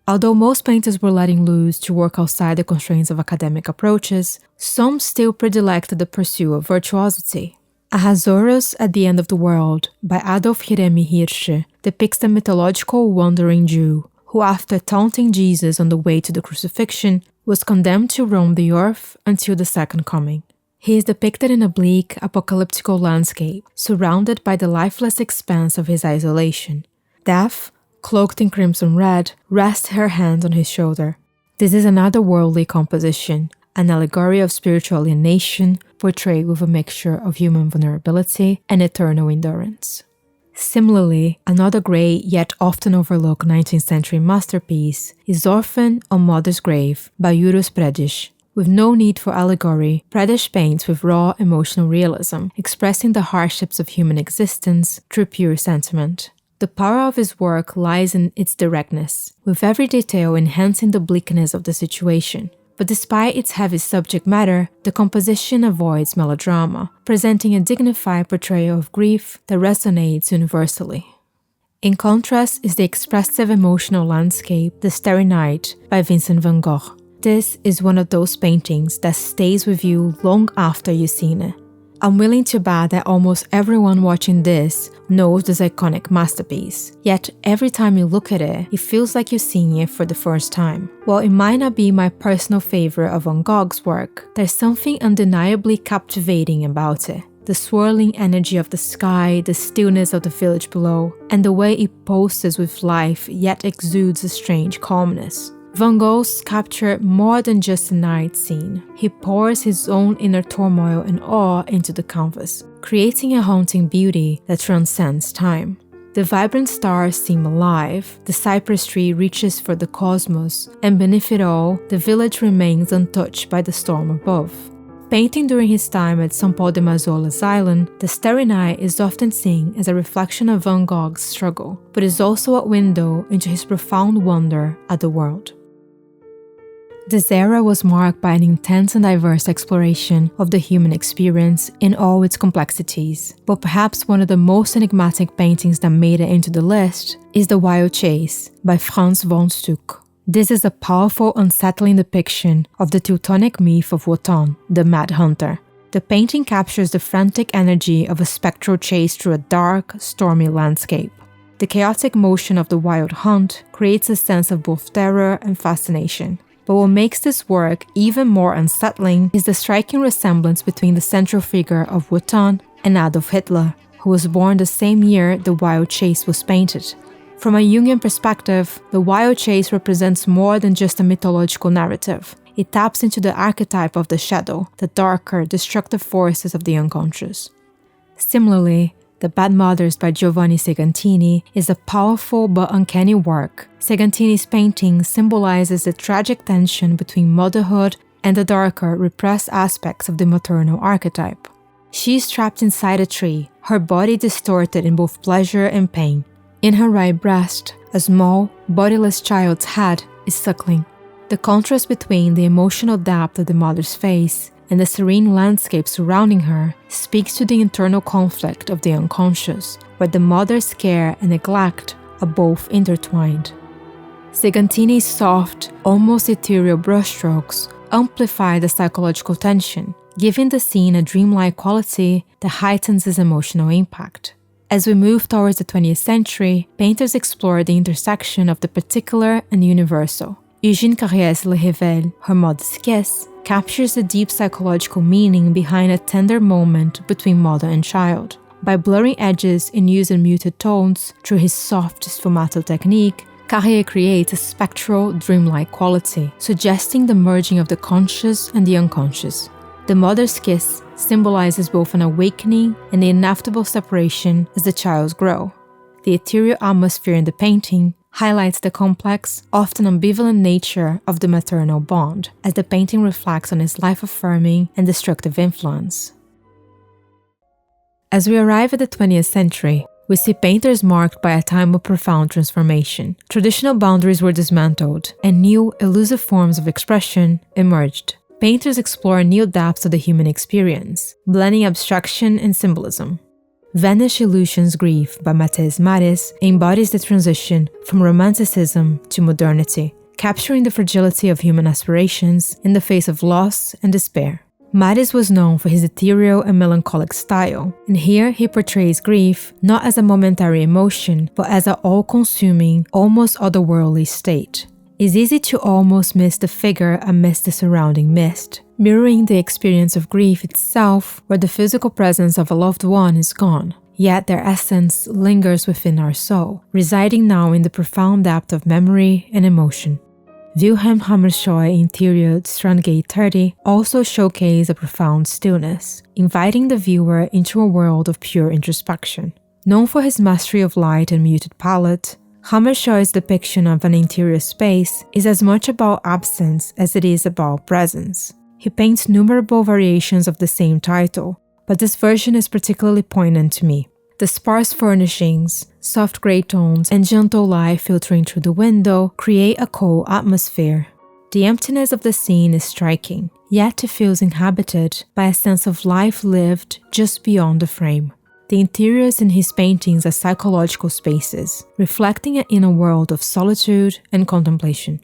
Although most painters were letting loose to work outside the constraints of academic approaches, some still predilected the pursuit of virtuosity. Ahasuerus at the End of the World by Adolf Jeremy Hirsch depicts the mythological wandering Jew who, after taunting Jesus on the way to the crucifixion, was condemned to roam the earth until the second coming. He is depicted in a bleak, apocalyptical landscape, surrounded by the lifeless expanse of his isolation. Death, cloaked in crimson red, rests her hand on his shoulder. This is an otherworldly composition, an allegory of spiritual alienation, portrayed with a mixture of human vulnerability and eternal endurance. Similarly, another great yet often overlooked 19th century masterpiece is Orphan on Mother's Grave by Juris Predisch. With no need for allegory, Predisch paints with raw emotional realism, expressing the hardships of human existence through pure sentiment. The power of his work lies in its directness, with every detail enhancing the bleakness of the situation. But despite its heavy subject matter, the composition avoids melodrama, presenting a dignified portrayal of grief that resonates universally. In contrast is the expressive emotional landscape The Starry Night by Vincent van Gogh. This is one of those paintings that stays with you long after you've seen it. I'm willing to bet that almost everyone watching this knows this iconic masterpiece, yet every time you look at it, it feels like you're seeing it for the first time. While it might not be my personal favorite of Van Gogh's work, there's something undeniably captivating about it. The swirling energy of the sky, the stillness of the village below, and the way it pulses with life yet exudes a strange calmness. Van Gogh's capture more than just a night scene. He pours his own inner turmoil and awe into the canvas, creating a haunting beauty that transcends time. The vibrant stars seem alive, the cypress tree reaches for the cosmos, and beneath it all, the village remains untouched by the storm above. Painting during his time at São Paulo de Mazola's island, The Starry Night is often seen as a reflection of Van Gogh's struggle, but is also a window into his profound wonder at the world. This era was marked by an intense and diverse exploration of the human experience in all its complexities, but perhaps one of the most enigmatic paintings that made it into the list is The Wild Chase by Frans van Stuck. This is a powerful, unsettling depiction of the Teutonic myth of Wotan, the Mad Hunter. The painting captures the frantic energy of a spectral chase through a dark, stormy landscape. The chaotic motion of the wild hunt creates a sense of both terror and fascination. But what makes this work even more unsettling is the striking resemblance between the central figure of Wotan and Adolf Hitler, who was born the same year The Wild Chase was painted. From a Jungian perspective, The Wild Chase represents more than just a mythological narrative. It taps into the archetype of the shadow, the darker, destructive forces of the unconscious. Similarly, The Bad Mothers by Giovanni Segantini is a powerful but uncanny work. Segantini's painting symbolizes the tragic tension between motherhood and the darker, repressed aspects of the maternal archetype. She is trapped inside a tree, her body distorted in both pleasure and pain. In her right breast, a small, bodiless child's head is suckling. The contrast between the emotional depth of the mother's face and the serene landscape surrounding her speaks to the internal conflict of the unconscious, where the mother's care and neglect are both intertwined. Segantini's soft, almost ethereal brushstrokes amplify the psychological tension, giving the scene a dreamlike quality that heightens its emotional impact. As we move towards the 20th century, painters explore the intersection of the particular and universal. Eugène Carrier's Le Réveil, Her Mother's Kiss, captures the deep psychological meaning behind a tender moment between mother and child. By blurring edges and using muted tones through his soft sfumato technique, Carrier creates a spectral, dreamlike quality, suggesting the merging of the conscious and the unconscious. The mother's kiss symbolizes both an awakening and the inevitable separation as the child grows. The ethereal atmosphere in the painting highlights the complex, often ambivalent nature of the maternal bond, as the painting reflects on its life-affirming and destructive influence. As we arrive at the 20th century, we see painters marked by a time of profound transformation. Traditional boundaries were dismantled, and new, elusive forms of expression emerged. Painters explore new depths of the human experience, blending abstraction and symbolism. Vanish Illusions Grief by Matthijs Maris embodies the transition from romanticism to modernity, capturing the fragility of human aspirations in the face of loss and despair. Maris was known for his ethereal and melancholic style, and here he portrays grief not as a momentary emotion, but as an all-consuming, almost otherworldly state. It's easy to almost miss the figure amidst the surrounding mist. mirroring the experience of grief itself, where the physical presence of a loved one is gone, yet their essence lingers within our soul, residing now in the profound depth of memory and emotion. Wilhelm Hammershøi interior Strandgate 30 also showcase a profound stillness, inviting the viewer into a world of pure introspection. Known for his mastery of light and muted palette, Hammershøi's depiction of an interior space is as much about absence as it is about presence. He paints numerable variations of the same title, but this version is particularly poignant to me. The sparse furnishings, soft gray tones, and gentle light filtering through the window create a cold atmosphere. The emptiness of the scene is striking, yet it feels inhabited by a sense of life lived just beyond the frame. The interiors in his paintings are psychological spaces, reflecting an inner world of solitude and contemplation.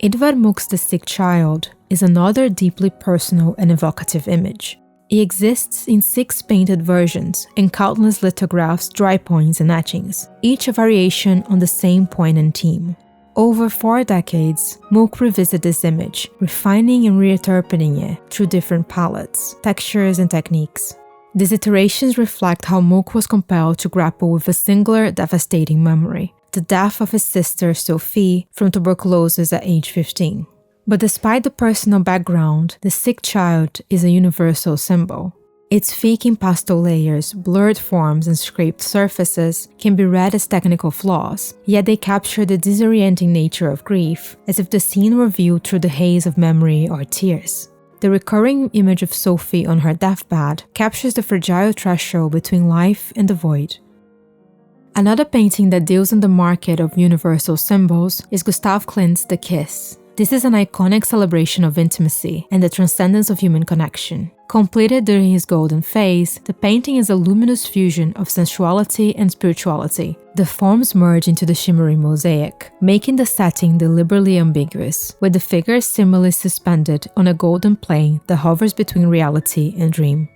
Edvard Munch's The Sick Child is another deeply personal and evocative image. It exists in 6 painted versions and countless lithographs, dry points, and etchings, each a variation on the same poignant theme. Over 4 decades, Munch revisited this image, refining and reinterpreting it through different palettes, textures, and techniques. These iterations reflect how Munch was compelled to grapple with a singular, devastating memory, the death of his sister Sophie from tuberculosis at age 15. But despite the personal background, The Sick Child is a universal symbol. Its faking pastel layers, blurred forms, and scraped surfaces can be read as technical flaws, yet they capture the disorienting nature of grief, as if the scene were viewed through the haze of memory or tears. The recurring image of Sophie on her deathbed captures the fragile threshold between life and the void. Another painting that deals in the market of universal symbols is Gustav Klimt's The Kiss. This is an iconic celebration of intimacy and the transcendence of human connection. Completed during his golden phase, the painting is a luminous fusion of sensuality and spirituality. The forms merge into the shimmering mosaic, making the setting deliberately ambiguous, with the figures similarly suspended on a golden plane that hovers between reality and dream.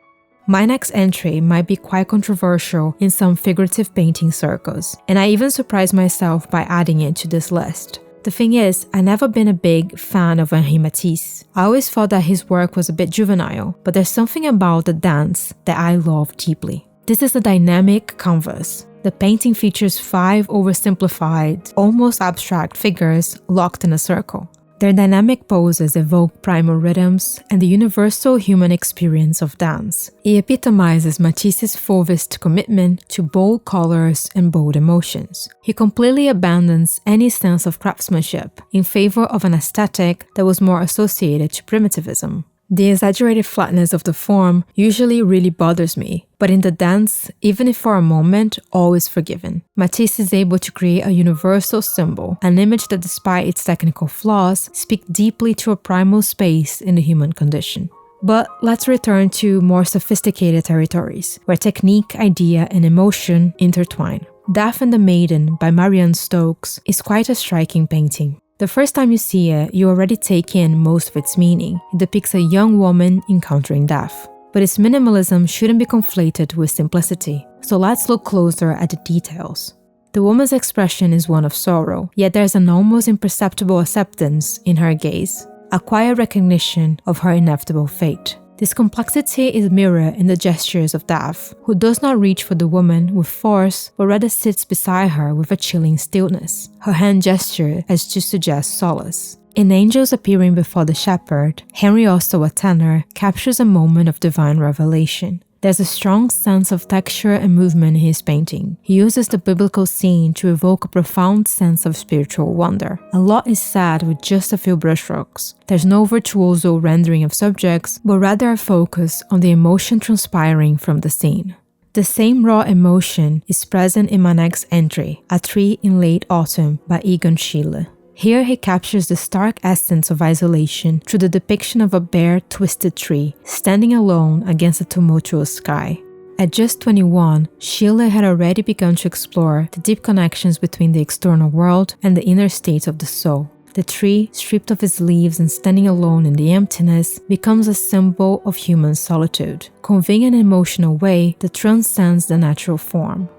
My next entry might be quite controversial in some figurative painting circles, and I even surprised myself by adding it to this list. The thing is, I've never been a big fan of Henri Matisse. I always thought that his work was a bit juvenile, but there's something about the dance that I love deeply. This is a dynamic canvas. The painting features 5 oversimplified, almost abstract figures locked in a circle. Their dynamic poses evoke primal rhythms and the universal human experience of dance. It epitomizes Matisse's Fauvist commitment to bold colors and bold emotions. He completely abandons any sense of craftsmanship in favor of an aesthetic that was more associated to primitivism. The exaggerated flatness of the form usually really bothers me, but in the dance, even if for a moment, all is forgiven. Matisse is able to create a universal symbol, an image that despite its technical flaws, speaks deeply to a primal space in the human condition. But let's return to more sophisticated territories, where technique, idea, and emotion intertwine. Death and the Maiden by Marianne Stokes is quite a striking painting. The first time you see it, you already take in most of its meaning. It depicts a young woman encountering death. But its minimalism shouldn't be conflated with simplicity, so let's look closer at the details. The woman's expression is one of sorrow, yet there's an almost imperceptible acceptance in her gaze, a quiet recognition of her inevitable fate. This complexity is mirrored in the gestures of Death, who does not reach for the woman with force, but rather sits beside her with a chilling stillness, her hand gesture as to suggest solace. In Angels Appearing Before the Shepherd, Henry Ossaud, a tenor, captures a moment of divine revelation. There's a strong sense of texture and movement in his painting. He uses the biblical scene to evoke a profound sense of spiritual wonder. A lot is said with just a few brushstrokes. There's no virtuoso rendering of subjects, but rather a focus on the emotion transpiring from the scene. The same raw emotion is present in my next entry, A Tree in Late Autumn by Egon Schiele. Here he captures the stark essence of isolation through the depiction of a bare, twisted tree, standing alone against a tumultuous sky. At just 21, Schiele had already begun to explore the deep connections between the external world and the inner states of the soul. The tree, stripped of its leaves and standing alone in the emptiness, becomes a symbol of human solitude, conveying an emotional way that transcends the natural form.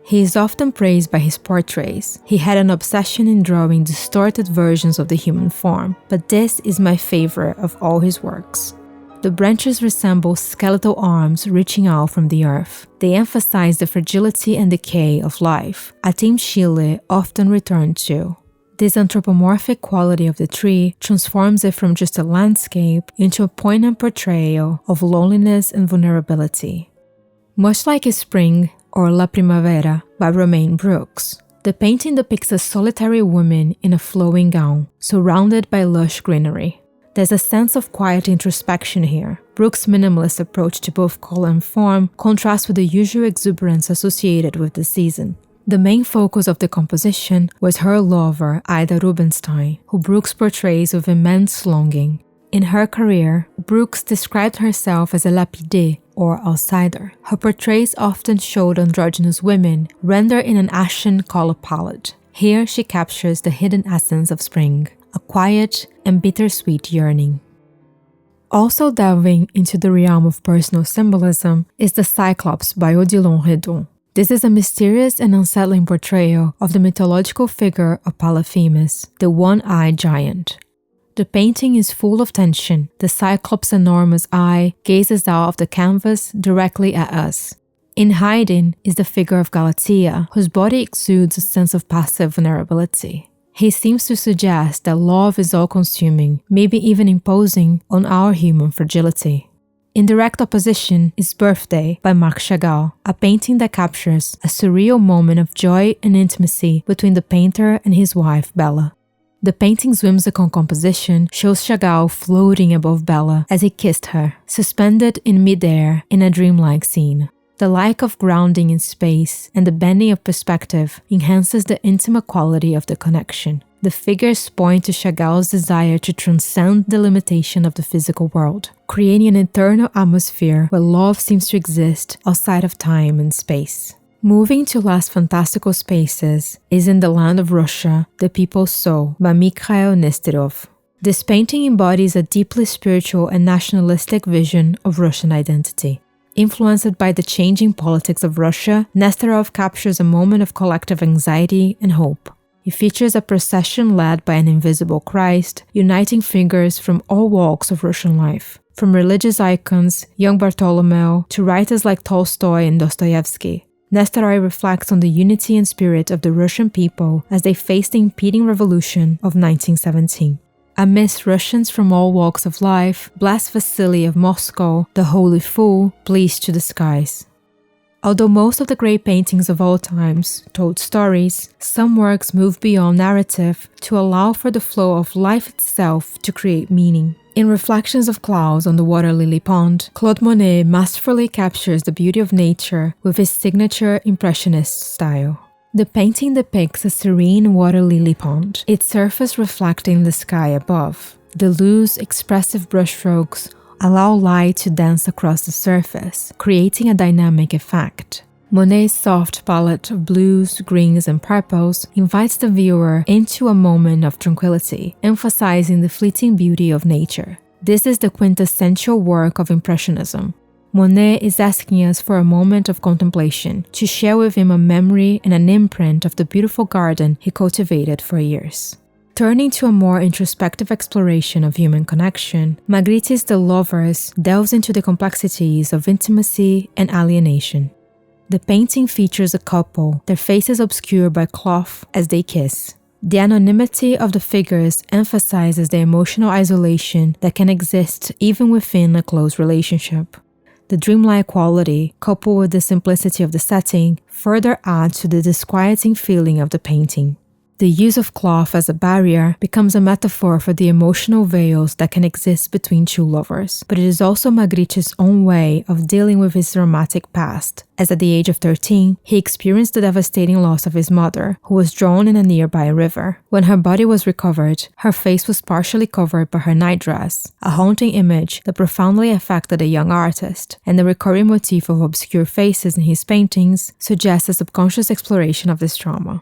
He is often praised by his portraits. He had an obsession in drawing distorted versions of the human form, but this is my favorite of all his works. The branches resemble skeletal arms reaching out from the earth. They emphasize the fragility and decay of life, a theme Schiele often returned to. This anthropomorphic quality of the tree transforms it from just a landscape into a poignant portrayal of loneliness and vulnerability. Much like Spring or La Primavera by Romaine Brooks, the painting depicts a solitary woman in a flowing gown, surrounded by lush greenery. There's a sense of quiet introspection here. Brooks' minimalist approach to both color and form contrasts with the usual exuberance associated with the season. The main focus of the composition was her lover, Ida Rubinstein, who Brooks portrays with immense longing. In her career, Brooks described herself as a lapide, or outsider. Her portraits often showed androgynous women, rendered in an ashen color palette. Here she captures the hidden essence of spring, a quiet and bittersweet yearning. Also delving into the realm of personal symbolism is The Cyclops by Odilon Redon. This is a mysterious and unsettling portrayal of the mythological figure of Polyphemus, the one-eyed giant. The painting is full of tension. The Cyclops' enormous eye gazes out of the canvas directly at us. In hiding is the figure of Galatea, whose body exudes a sense of passive vulnerability. He seems to suggest that love is all-consuming, maybe even imposing on our human fragility. In direct opposition is Birthday by Marc Chagall, a painting that captures a surreal moment of joy and intimacy between the painter and his wife, Bella. The painting's whimsical composition shows Chagall floating above Bella as he kissed her, suspended in midair in a dreamlike scene. The lack of grounding in space and the bending of perspective enhances the intimate quality of the connection. The figures point to Chagall's desire to transcend the limitation of the physical world, creating an eternal atmosphere where love seems to exist outside of time and space. Moving to last fantastical spaces is In the Land of Russia, The People's Soul by Mikhail Nesterov. This painting embodies a deeply spiritual and nationalistic vision of Russian identity. Influenced by the changing politics of Russia, Nesterov captures a moment of collective anxiety and hope. It features a procession led by an invisible Christ, uniting figures from all walks of Russian life, from religious icons, young Bartholomew, to writers like Tolstoy and Dostoevsky. Nesterov reflects on the unity and spirit of the Russian people as they face the impending revolution of 1917. Amidst Russians from all walks of life, blessed Vasily of Moscow, the Holy Fool, pleased to the skies. Although most of the great paintings of all times told stories, some works move beyond narrative to allow for the flow of life itself to create meaning. In Reflections of Clouds on the Water Lily Pond, Claude Monet masterfully captures the beauty of nature with his signature impressionist style. The painting depicts a serene water lily pond, its surface reflecting the sky above. The loose, expressive brushstrokes allow light to dance across the surface, creating a dynamic effect. Monet's soft palette of blues, greens, and purples invites the viewer into a moment of tranquility, emphasizing the fleeting beauty of nature. This is the quintessential work of Impressionism. Monet is asking us for a moment of contemplation, to share with him a memory and an imprint of the beautiful garden he cultivated for years. Turning to a more introspective exploration of human connection, Magritte's The Lovers delves into the complexities of intimacy and alienation. The painting features a couple, their faces obscured by cloth as they kiss. The anonymity of the figures emphasizes the emotional isolation that can exist even within a close relationship. The dreamlike quality, coupled with the simplicity of the setting, further adds to the disquieting feeling of the painting. The use of cloth as a barrier becomes a metaphor for the emotional veils that can exist between two lovers, but it is also Magritte's own way of dealing with his dramatic past, as at the age of 13, he experienced the devastating loss of his mother, who was drowned in a nearby river. When her body was recovered, her face was partially covered by her nightdress, a haunting image that profoundly affected a young artist, and the recurring motif of obscure faces in his paintings suggests a subconscious exploration of this trauma.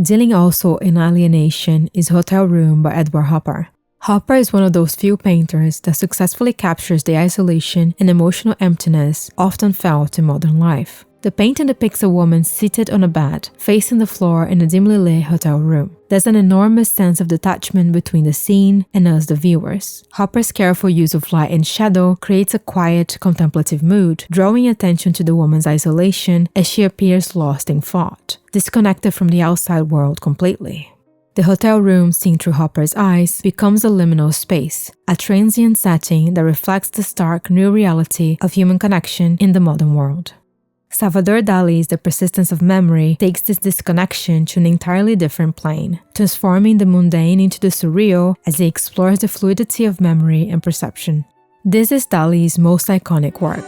Dealing also in alienation is Hotel Room by Edward Hopper. Hopper is one of those few painters that successfully captures the isolation and emotional emptiness often felt in modern life. The painting depicts a woman seated on a bed, facing the floor in a dimly lit hotel room. There's an enormous sense of detachment between the scene and us, the viewers. Hopper's careful use of light and shadow creates a quiet, contemplative mood, drawing attention to the woman's isolation as she appears lost in thought, disconnected from the outside world completely. The hotel room, seen through Hopper's eyes, becomes a liminal space, a transient setting that reflects the stark new reality of human connection in the modern world. Salvador Dali's The Persistence of Memory takes this disconnection to an entirely different plane, transforming the mundane into the surreal as he explores the fluidity of memory and perception. This is Dali's most iconic work.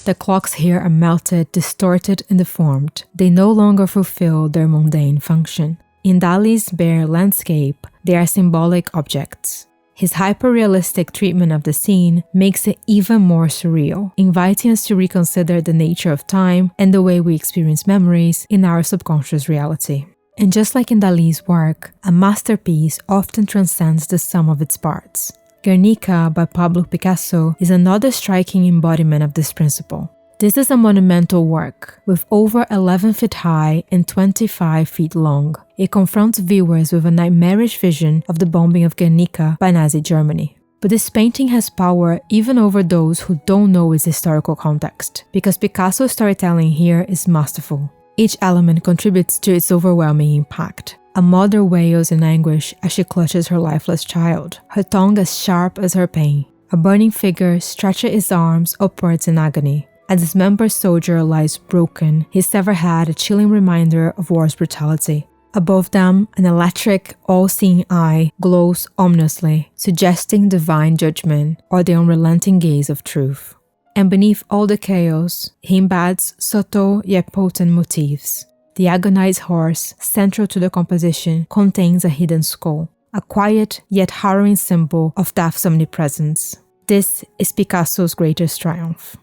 The clocks here are melted, distorted, and deformed. They no longer fulfill their mundane function. In Dali's bare landscape, they are symbolic objects. His hyper-realistic treatment of the scene makes it even more surreal, inviting us to reconsider the nature of time and the way we experience memories in our subconscious reality. And just like in Dali's work, a masterpiece often transcends the sum of its parts. Guernica by Pablo Picasso is another striking embodiment of this principle. This is a monumental work, with over 11 feet high and 25 feet long. It confronts viewers with a nightmarish vision of the bombing of Guernica by Nazi Germany. But this painting has power even over those who don't know its historical context, because Picasso's storytelling here is masterful. Each element contributes to its overwhelming impact. A mother wails in anguish as she clutches her lifeless child, her tongue as sharp as her pain. A burning figure stretches its arms upwards in agony. A dismembered soldier lies broken, his severed head a chilling reminder of war's brutality. Above them, an electric, all-seeing eye glows ominously, suggesting divine judgment or the unrelenting gaze of truth. And beneath all the chaos, he embeds subtle yet potent motifs. The agonized horse, central to the composition, contains a hidden skull, a quiet yet harrowing symbol of death's omnipresence. This is Picasso's greatest triumph.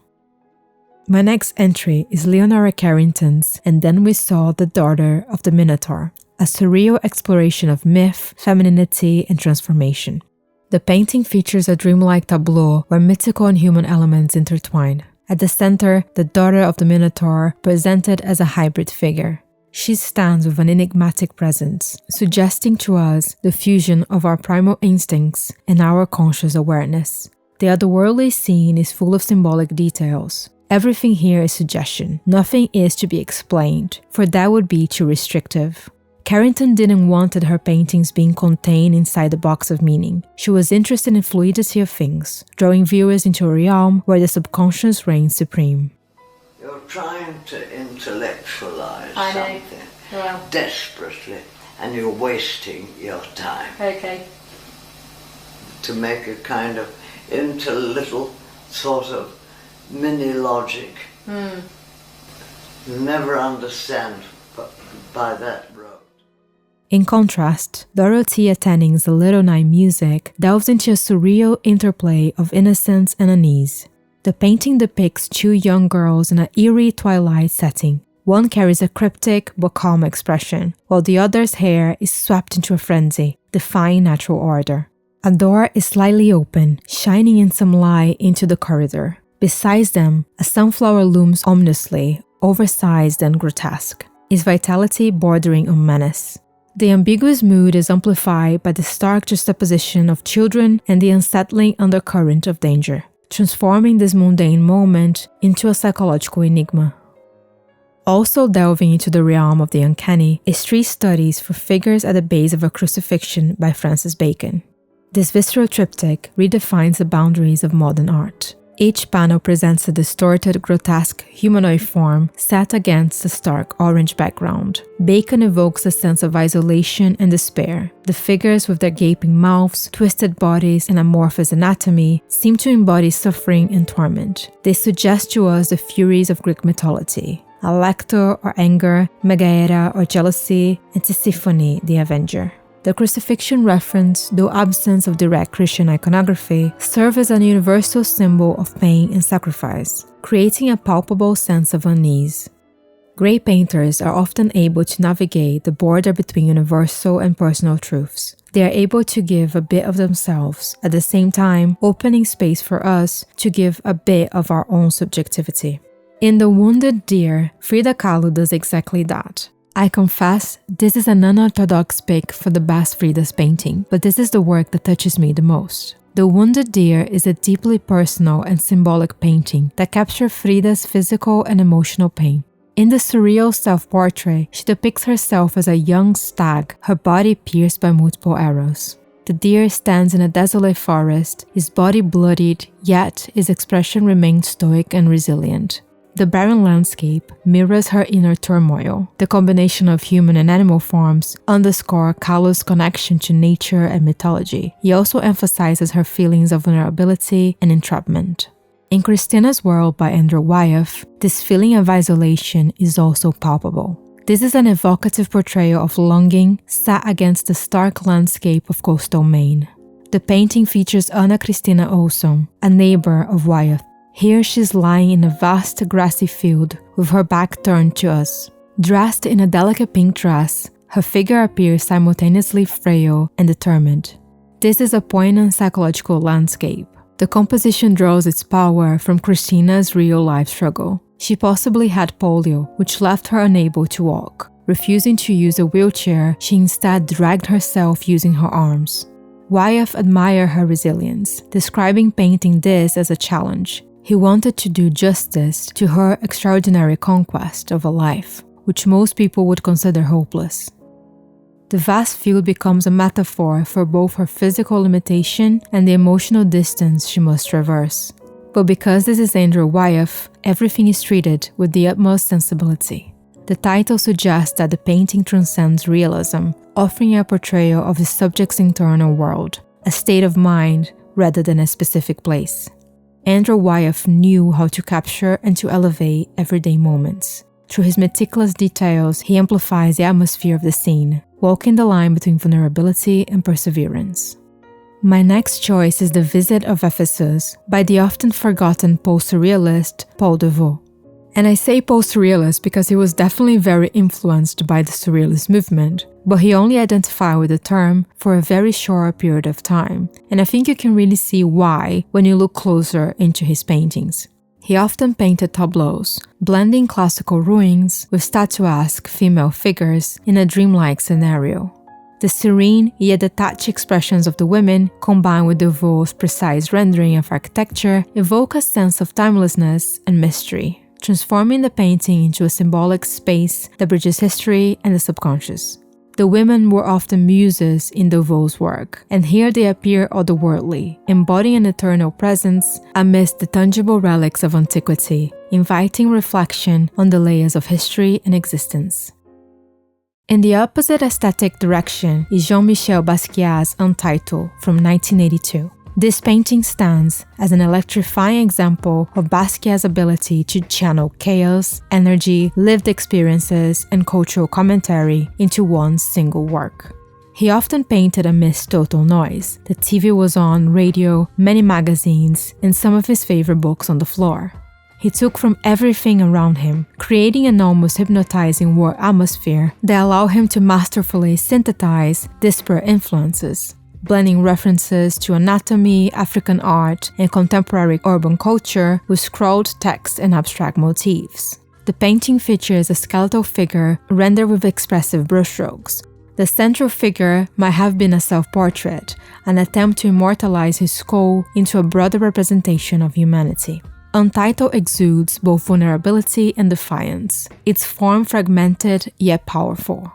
My next entry is Leonora Carrington's And Then We Saw the Daughter of the Minotaur, a surreal exploration of myth, femininity, and transformation. The painting features a dreamlike tableau where mythical and human elements intertwine. At the center, the daughter of the Minotaur, presented as a hybrid figure. She stands with an enigmatic presence, suggesting to us the fusion of our primal instincts and our conscious awareness. The otherworldly scene is full of symbolic details. Everything here is suggestion. Nothing is to be explained, for that would be too restrictive. Carrington didn't want her paintings being contained inside the box of meaning. She was interested in fluidity of things, drawing viewers into a realm where the subconscious reigns supreme. You're trying to intellectualize something desperately, and you're wasting your time. Okay. To make a kind of into little sort of mini logic. Never understand by that road. In contrast, Dorothea Tanning's The Little Night Music delves into a surreal interplay of innocence and unease. The painting depicts two young girls in an eerie twilight setting. One carries a cryptic but calm expression, while the other's hair is swept into a frenzy, defying natural order. A door is slightly open, shining in some light into the corridor. Beside them, a sunflower looms ominously, oversized and grotesque, its vitality bordering on menace. The ambiguous mood is amplified by the stark juxtaposition of children and the unsettling undercurrent of danger, transforming this mundane moment into a psychological enigma. Also delving into the realm of the uncanny is street studies for figures at the base of a crucifixion by Francis Bacon. This visceral triptych redefines the boundaries of modern art. Each panel presents a distorted, grotesque humanoid form set against a stark orange background. Bacon evokes a sense of isolation and despair. The figures with their gaping mouths, twisted bodies, and amorphous anatomy seem to embody suffering and torment. They suggest to us the furies of Greek mythology. Alecto or anger, Megaera or jealousy, and Tisiphone the Avenger. The crucifixion reference, though absence of direct Christian iconography, serves as a universal symbol of pain and sacrifice, creating a palpable sense of unease. Great painters are often able to navigate the border between universal and personal truths. They are able to give a bit of themselves, at the same time opening space for us to give a bit of our own subjectivity. In The Wounded Deer, Frida Kahlo does exactly that. I confess, this is an unorthodox pick for the best Frida's painting, but this is the work that touches me the most. The Wounded Deer is a deeply personal and symbolic painting that captures Frida's physical and emotional pain. In the surreal self-portrait, she depicts herself as a young stag, her body pierced by multiple arrows. The deer stands in a desolate forest, his body bloodied, yet his expression remains stoic and resilient. The barren landscape mirrors her inner turmoil. The combination of human and animal forms underscore Kahlo's connection to nature and mythology. He also emphasizes her feelings of vulnerability and entrapment. In Christina's World by Andrew Wyeth, this feeling of isolation is also palpable. This is an evocative portrayal of longing set against the stark landscape of coastal Maine. The painting features Anna Christina Olson, a neighbor of Wyeth. Here she's lying in a vast grassy field with her back turned to us. Dressed in a delicate pink dress, her figure appears simultaneously frail and determined. This is a poignant psychological landscape. The composition draws its power from Christina's real-life struggle. She possibly had polio, which left her unable to walk. Refusing to use a wheelchair, she instead dragged herself using her arms. Wyeth admired her resilience, describing painting this as a challenge. He wanted to do justice to her extraordinary conquest of a life, which most people would consider hopeless. The vast field becomes a metaphor for both her physical limitation and the emotional distance she must traverse. But because this is Andrew Wyeth, everything is treated with the utmost sensibility. The title suggests that the painting transcends realism, offering a portrayal of the subject's internal world, a state of mind rather than a specific place. Andrew Wyeth knew how to capture and to elevate everyday moments. Through his meticulous details, he amplifies the atmosphere of the scene, walking the line between vulnerability and perseverance. My next choice is The Visit of Ephesus by the often forgotten post-surrealist Paul Devaux. And I say post-surrealist because he was definitely very influenced by the surrealist movement, but he only identified with the term for a very short period of time, and I think you can really see why when you look closer into his paintings. He often painted tableaus, blending classical ruins with statuesque female figures in a dreamlike scenario. The serene yet detached expressions of the women, combined with Devaux's precise rendering of architecture, evoke a sense of timelessness and mystery, transforming the painting into a symbolic space that bridges history and the subconscious. The women were often muses in Devaux's work, and here they appear otherworldly, embodying an eternal presence amidst the tangible relics of antiquity, inviting reflection on the layers of history and existence. In the opposite aesthetic direction is Jean-Michel Basquiat's Untitled from 1982. This painting stands as an electrifying example of Basquiat's ability to channel chaos, energy, lived experiences, and cultural commentary into one single work. He often painted amidst total noise. The TV was on, radio, many magazines, and some of his favorite books on the floor. He took from everything around him, creating an almost hypnotizing war atmosphere that allowed him to masterfully synthesize disparate influences, blending references to anatomy, African art, and contemporary urban culture with scrawled text and abstract motifs. The painting features a skeletal figure rendered with expressive brushstrokes. The central figure might have been a self-portrait, an attempt to immortalize his skull into a broader representation of humanity. Untitled exudes both vulnerability and defiance, its form fragmented yet powerful.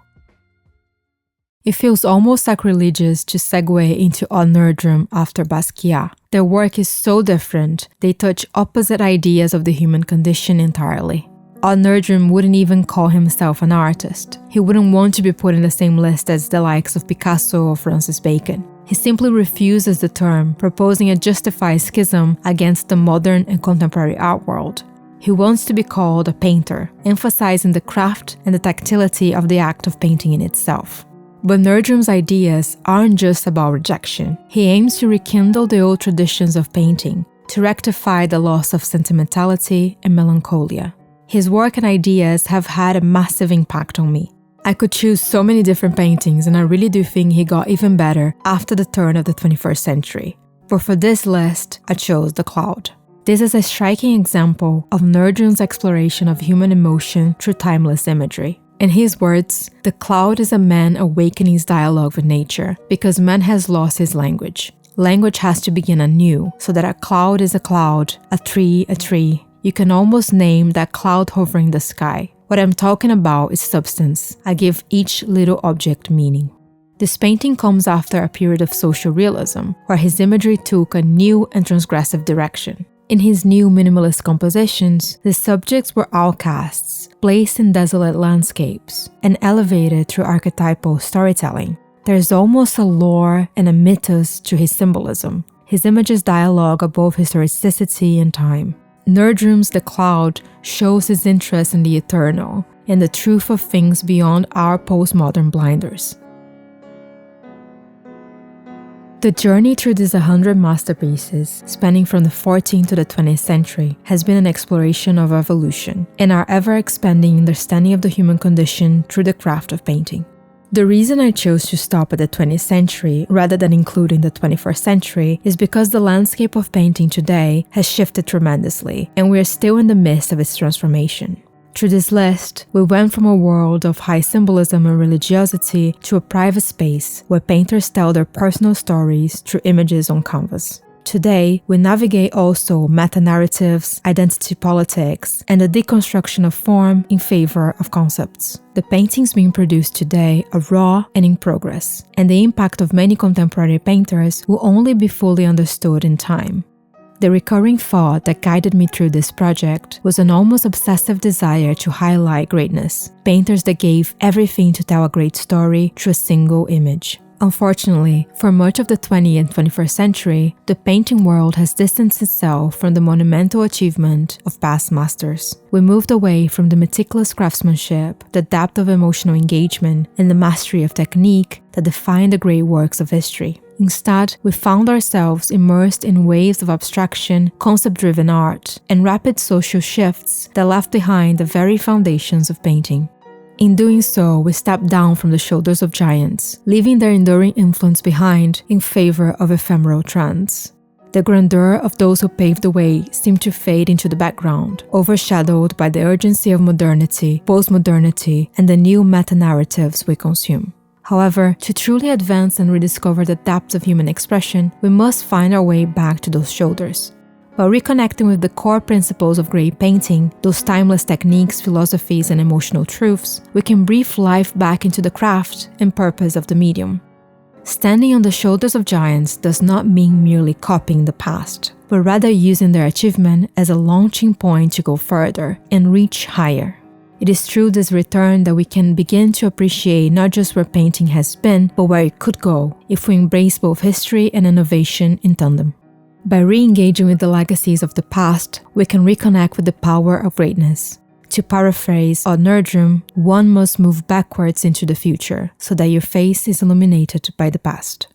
It feels almost sacrilegious to segue into Ad Nerdrum after Basquiat. Their work is so different, they touch opposite ideas of the human condition entirely. Ad Nerdrum wouldn't even call himself an artist. He wouldn't want to be put in the same list as the likes of Picasso or Francis Bacon. He simply refuses the term, proposing a justified schism against the modern and contemporary art world. He wants to be called a painter, emphasizing the craft and the tactility of the act of painting in itself. But Nerdrum's ideas aren't just about rejection. He aims to rekindle the old traditions of painting, to rectify the loss of sentimentality and melancholia. His work and ideas have had a massive impact on me. I could choose so many different paintings, and I really do think he got even better after the turn of the 21st century. But for this list, I chose The Cloud. This is a striking example of Nerdrum's exploration of human emotion through timeless imagery. In his words, the cloud is a man awakening his dialogue with nature because man has lost his language. Language has to begin anew, so that a cloud is a cloud, a tree, a tree. You can almost name that cloud hovering the sky. What I'm talking about is substance. I give each little object meaning. This painting comes after a period of social realism, where his imagery took a new and transgressive direction. In his new minimalist compositions, the subjects were outcasts, placed in desolate landscapes, and elevated through archetypal storytelling. There's almost a lore and a mythos to his symbolism. His images dialogue above historicity and time. Nerdrum's The Cloud shows his interest in the eternal and the truth of things beyond our postmodern blinders. The journey through these 100 masterpieces, spanning from the 14th to the 20th century, has been an exploration of evolution and our ever-expanding understanding of the human condition through the craft of painting. The reason I chose to stop at the 20th century rather than including the 21st century is because the landscape of painting today has shifted tremendously, and we are still in the midst of its transformation. Through this list, we went from a world of high symbolism and religiosity to a private space where painters tell their personal stories through images on canvas. Today, we navigate also meta-narratives, identity politics, and the deconstruction of form in favor of concepts. The paintings being produced today are raw and in progress, and the impact of many contemporary painters will only be fully understood in time. The recurring thought that guided me through this project was an almost obsessive desire to highlight greatness, painters that gave everything to tell a great story through a single image. Unfortunately, for much of the 20th and 21st century, the painting world has distanced itself from the monumental achievement of past masters. We moved away from the meticulous craftsmanship, the depth of emotional engagement, and the mastery of technique that define the great works of history. Instead, we found ourselves immersed in waves of abstraction, concept-driven art, and rapid social shifts that left behind the very foundations of painting. In doing so, we stepped down from the shoulders of giants, leaving their enduring influence behind in favor of ephemeral trends. The grandeur of those who paved the way seemed to fade into the background, overshadowed by the urgency of modernity, postmodernity, and the new meta-narratives we consume. However, to truly advance and rediscover the depths of human expression, we must find our way back to those shoulders. By reconnecting with the core principles of great painting, those timeless techniques, philosophies, and emotional truths, we can breathe life back into the craft and purpose of the medium. Standing on the shoulders of giants does not mean merely copying the past, but rather using their achievement as a launching point to go further and reach higher. It is through this return that we can begin to appreciate not just where painting has been, but where it could go if we embrace both history and innovation in tandem. By re-engaging with the legacies of the past, we can reconnect with the power of greatness. To paraphrase Nerdrum, one must move backwards into the future so that your face is illuminated by the past.